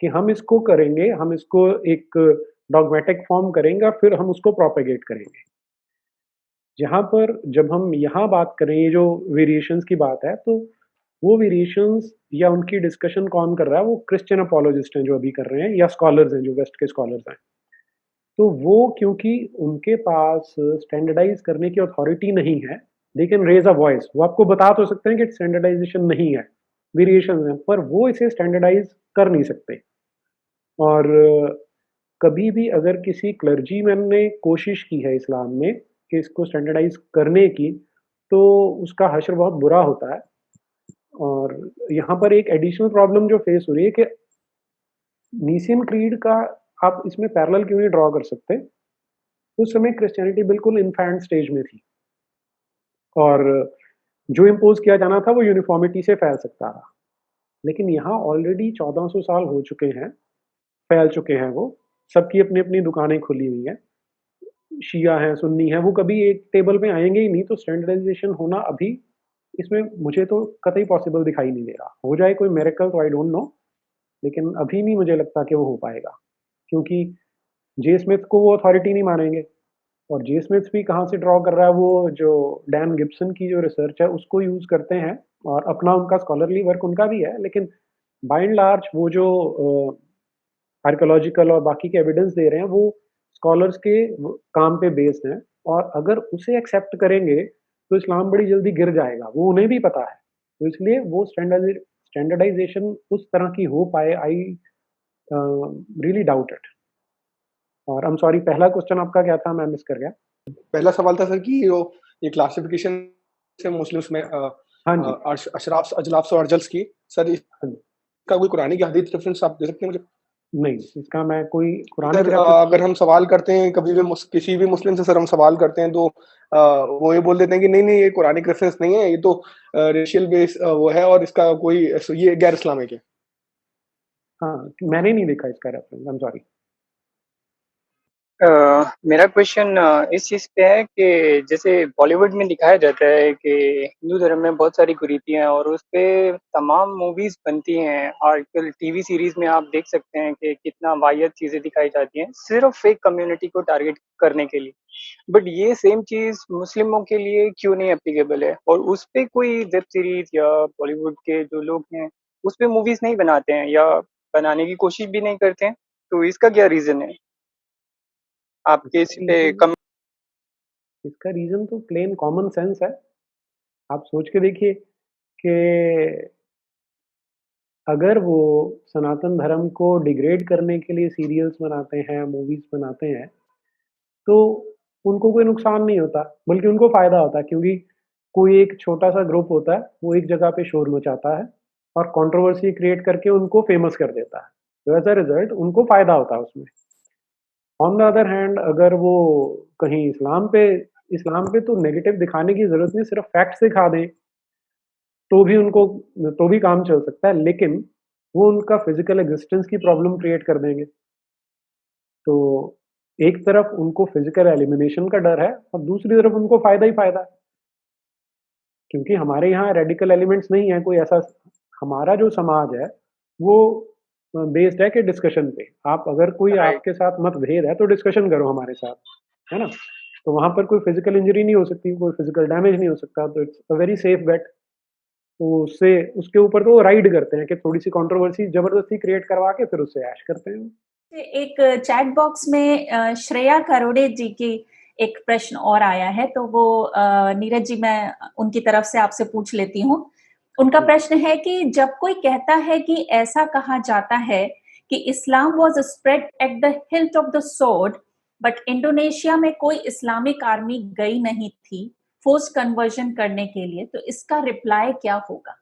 कि हम इसको करेंगे, हम इसको एक डॉगमेटिक फॉर्म करेंगे और फिर हम उसको प्रोपेगेट करेंगे। जहाँ पर जब हम यहाँ बात करें, ये जो वेरिएशंस की बात है, तो वो वेरिएशंस या उनकी डिस्कशन कौन कर रहा है? वो क्रिश्चियन अपोलोजिस्ट हैं जो अभी कर रहे हैं, या स्कॉलर्स हैं जो वेस्ट के स्कॉलर्स हैं। तो वो क्योंकि उनके पास स्टैंडर्डाइज करने की अथॉरिटी नहीं है, they can raise a voice. वो आपको बता तो सकते हैं कि स्टैंडर्डाइजेशन नहीं है, वेरिएशन है, पर वो इसे स्टैंडर्डाइज कर नहीं सकते। और कभी भी अगर किसी क्लर्जीमैन ने कोशिश की है इस्लाम में कि इसको स्टैंडर्डाइज करने की, तो उसका हश्र बहुत बुरा होता है। और यहाँ पर एक एडिशनल प्रॉब्लम जो फेस हो रही है कि नीसियन क्रीड का आप इसमें पैरेलल क्यों नहीं ड्रॉ कर सकते? उस समय क्रिश्चियनिटी बिल्कुल इन्फैंट स्टेज में थी और जो इम्पोज किया जाना था वो यूनिफॉर्मिटी से फैल सकता था। लेकिन यहाँ ऑलरेडी 1400 साल हो चुके हैं, फैल चुके हैं वो, सबकी अपनी अपनी दुकानें खुली हुई हैं, शिया हैं, सुन्नी हैं, वो कभी एक टेबल पे आएंगे ही नहीं। तो स्टैंडर्डाइजेशन होना अभी इसमें मुझे तो कतई पॉसिबल दिखाई नहीं दे रहा। हो जाए कोई मिरेकल तो आई डोंट नो, लेकिन अभी नहीं मुझे लगता कि वो हो पाएगा, क्योंकि जे स्मिथ को वो अथॉरिटी नहीं मानेंगे। और जे स्मिथ भी कहाँ से ड्रॉ कर रहा है? वो जो डैन गिब्सन की जो रिसर्च है उसको यूज़ करते हैं, और अपना उनका स्कॉलरली वर्क उनका भी है, लेकिन बाय एंड लार्ज वो जो आर्कियोलॉजिकल और बाकी के एविडेंस दे रहे हैं वो स्कॉलर्स के काम पे बेस्ड हैं। और अगर उसे एक्सेप्ट करेंगे तो इस्लाम बड़ी जल्दी गिर जाएगा, वो उन्हें भी पता है। तो इसलिए वो स्टैंडर्डाइजेशन उस तरह की हो पाए, आई रियली डाउट इट। और आई एम सॉरी, पहला क्वेश्चन आपका क्या था? मैं मिस कर गया। पहला सवाल था सर कि ये क्लासिफिकेशन से मुस्लिम्स में हाँ जी, अशराफ, अजलाफ और अर्जल्स की, सर हाँ जी। इसका कोई कुरानी की हदीस रेफरेंस आप दे सकते हैं मुझे? नहीं, इसका मैं कोई कुरान सर अगर हम सवाल करते हैं कभी भी किसी भी मुस्लिम से सर हम सवाल करते हैं तो वो ये बोल देते हैं कि नहीं नहीं, ये कुरानिक रेफरेंस नहीं है, ये तो रेशियल बेस वो है और इसका कोई ये गैर इस्लामिक है। हाँ, मैंने नहीं देखा इसका रेफरेंस, आई एम सॉरी। मेरा क्वेश्चन इस चीज़ पे है कि जैसे बॉलीवुड में दिखाया जाता है कि हिंदू धर्म में बहुत सारी कुरीतियाँ हैं और उस पे तमाम मूवीज़ बनती हैं। आजकल टीवी सीरीज़ में आप देख सकते हैं कि कितना वाहियात चीज़ें दिखाई जाती हैं, सिर्फ़ एक कम्युनिटी को टारगेट करने के लिए। बट ये सेम चीज़ मुस्लिमों के लिए क्यों नहीं एप्लीकेबल है? और उस पे कोई वेब सीरीज़ या बॉलीवुड के जो लोग हैं, उस पे मूवीज़ नहीं बनाते हैं या बनाने की कोशिश भी नहीं करते हैं, तो इसका क्या रीज़न है? आपके इस पे कम इसका रीजन तो प्लेन कॉमन सेंस है। आप सोच के देखिए कि अगर वो सनातन धर्म को डिग्रेड करने के लिए सीरियल्स बनाते हैं, मूवीज बनाते हैं, तो उनको कोई नुकसान नहीं होता, बल्कि उनको फायदा होता है, क्योंकि कोई एक छोटा सा ग्रुप होता है, वो एक जगह पे शोर मचाता है और कंट्रोवर्सी क्रिएट करके उनको फेमस कर देता है। तो एज अ रिजल्ट उनको फायदा होता है उसमें। ऑन द अदर हैंड, अगर वो कहीं इस्लाम पे तो नेगेटिव दिखाने की जरूरत नहीं, सिर्फ फैक्ट्स दिखा दें तो भी काम चल सकता है, लेकिन वो उनका फिजिकल एग्जिस्टेंस की प्रॉब्लम क्रिएट कर देंगे। तो एक तरफ उनको फिजिकल एलिमिनेशन का डर है और दूसरी तरफ उनको फायदा ही फायदा है, क्योंकि हमारे यहाँ रेडिकल एलिमेंट्स नहीं है कोई ऐसा। हमारा जो समाज है वो बेस्ड है कि डिस्कशन पे। आप अगर कोई Right. आपके साथ मतभेद है तो डिस्कशन करो हमारे साथ, है ना। तो वहां पर कोई फिजिकल इंजरी नहीं हो सकती, कोई फिजिकल डैमेज नहीं हो सकता, तो it's a very safe bet. तो उससे उसके ऊपर तो राइड करते हैं कि थोड़ी सी कंट्रोवर्सी जबरदस्ती क्रिएट करवा के फिर उससे ऐश करते हैं। एक चैट बॉक्स में श्रेया करोड़े जी की एक प्रश्न और आया है, तो वो नीरज जी मैं उनकी तरफ से आपसे पूछ लेती हूँ। उनका प्रश्न है कि जब कोई कहता है कि ऐसा कहा जाता है कि Islam was spread at the hilt of the sword, but Indonesia में कोई इस्लामिक आर्मी गई नहीं थी फोर्स कन्वर्जन करने के लिए, तो इसका रिप्लाई क्या होगा?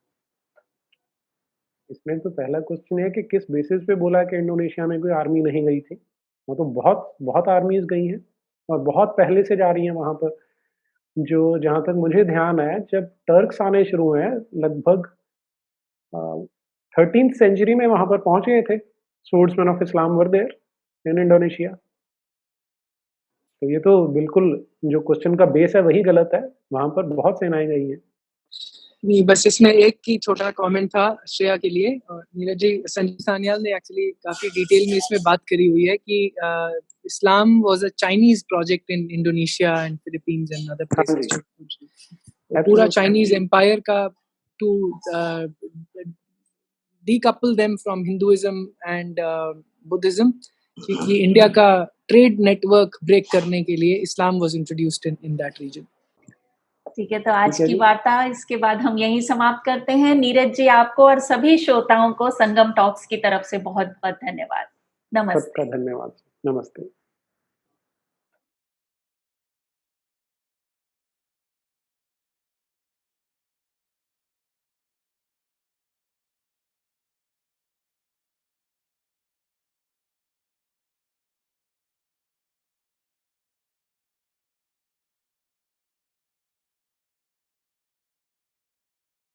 इसमें तो पहला क्वेश्चन है कि किस बेसिस पे बोला कि इंडोनेशिया में कोई आर्मी नहीं गई थी। वो तो बहुत बहुत आर्मीज गई हैं और बहुत पहले से जा रही हैं वहां पर। जो जहां तक मुझे ध्यान है, जब टर्क्स आने शुरू हुए हैं लगभग 13th सेंचुरी में वहां पर पहुंच गए थे। Swordsmen of Islam were there in Indonesia. तो ये तो बिल्कुल जो क्वेश्चन का बेस है वही गलत है, वहां पर बहुत सेनाएं गई हैं। नहीं, बस इसमें एक ही छोटा कमेंट था श्रेया के लिए। नीरज जी, संजय सान्याल ने एक्चुअली काफी डिटेल में इसमें बात करी हुई है कि Islam was a Chinese project in Indonesia and Philippines and other places. पूरा चाइनीज एम्पायर का to decouple them from Hinduism and Buddhism, क्योंकि इंडिया का ट्रेड नेटवर्क ब्रेक करने के लिए Islam was introduced in that region. ठीक है, तो आज की वार्ता इसके बाद हम यहीं समाप्त करते हैं। नीरज जी, आपको और सभी श्रोताओं को संगम टॉक्स की तरफ से बहुत बहुत धन्यवाद। नमस्ते। सबका धन्यवाद। नमस्ते।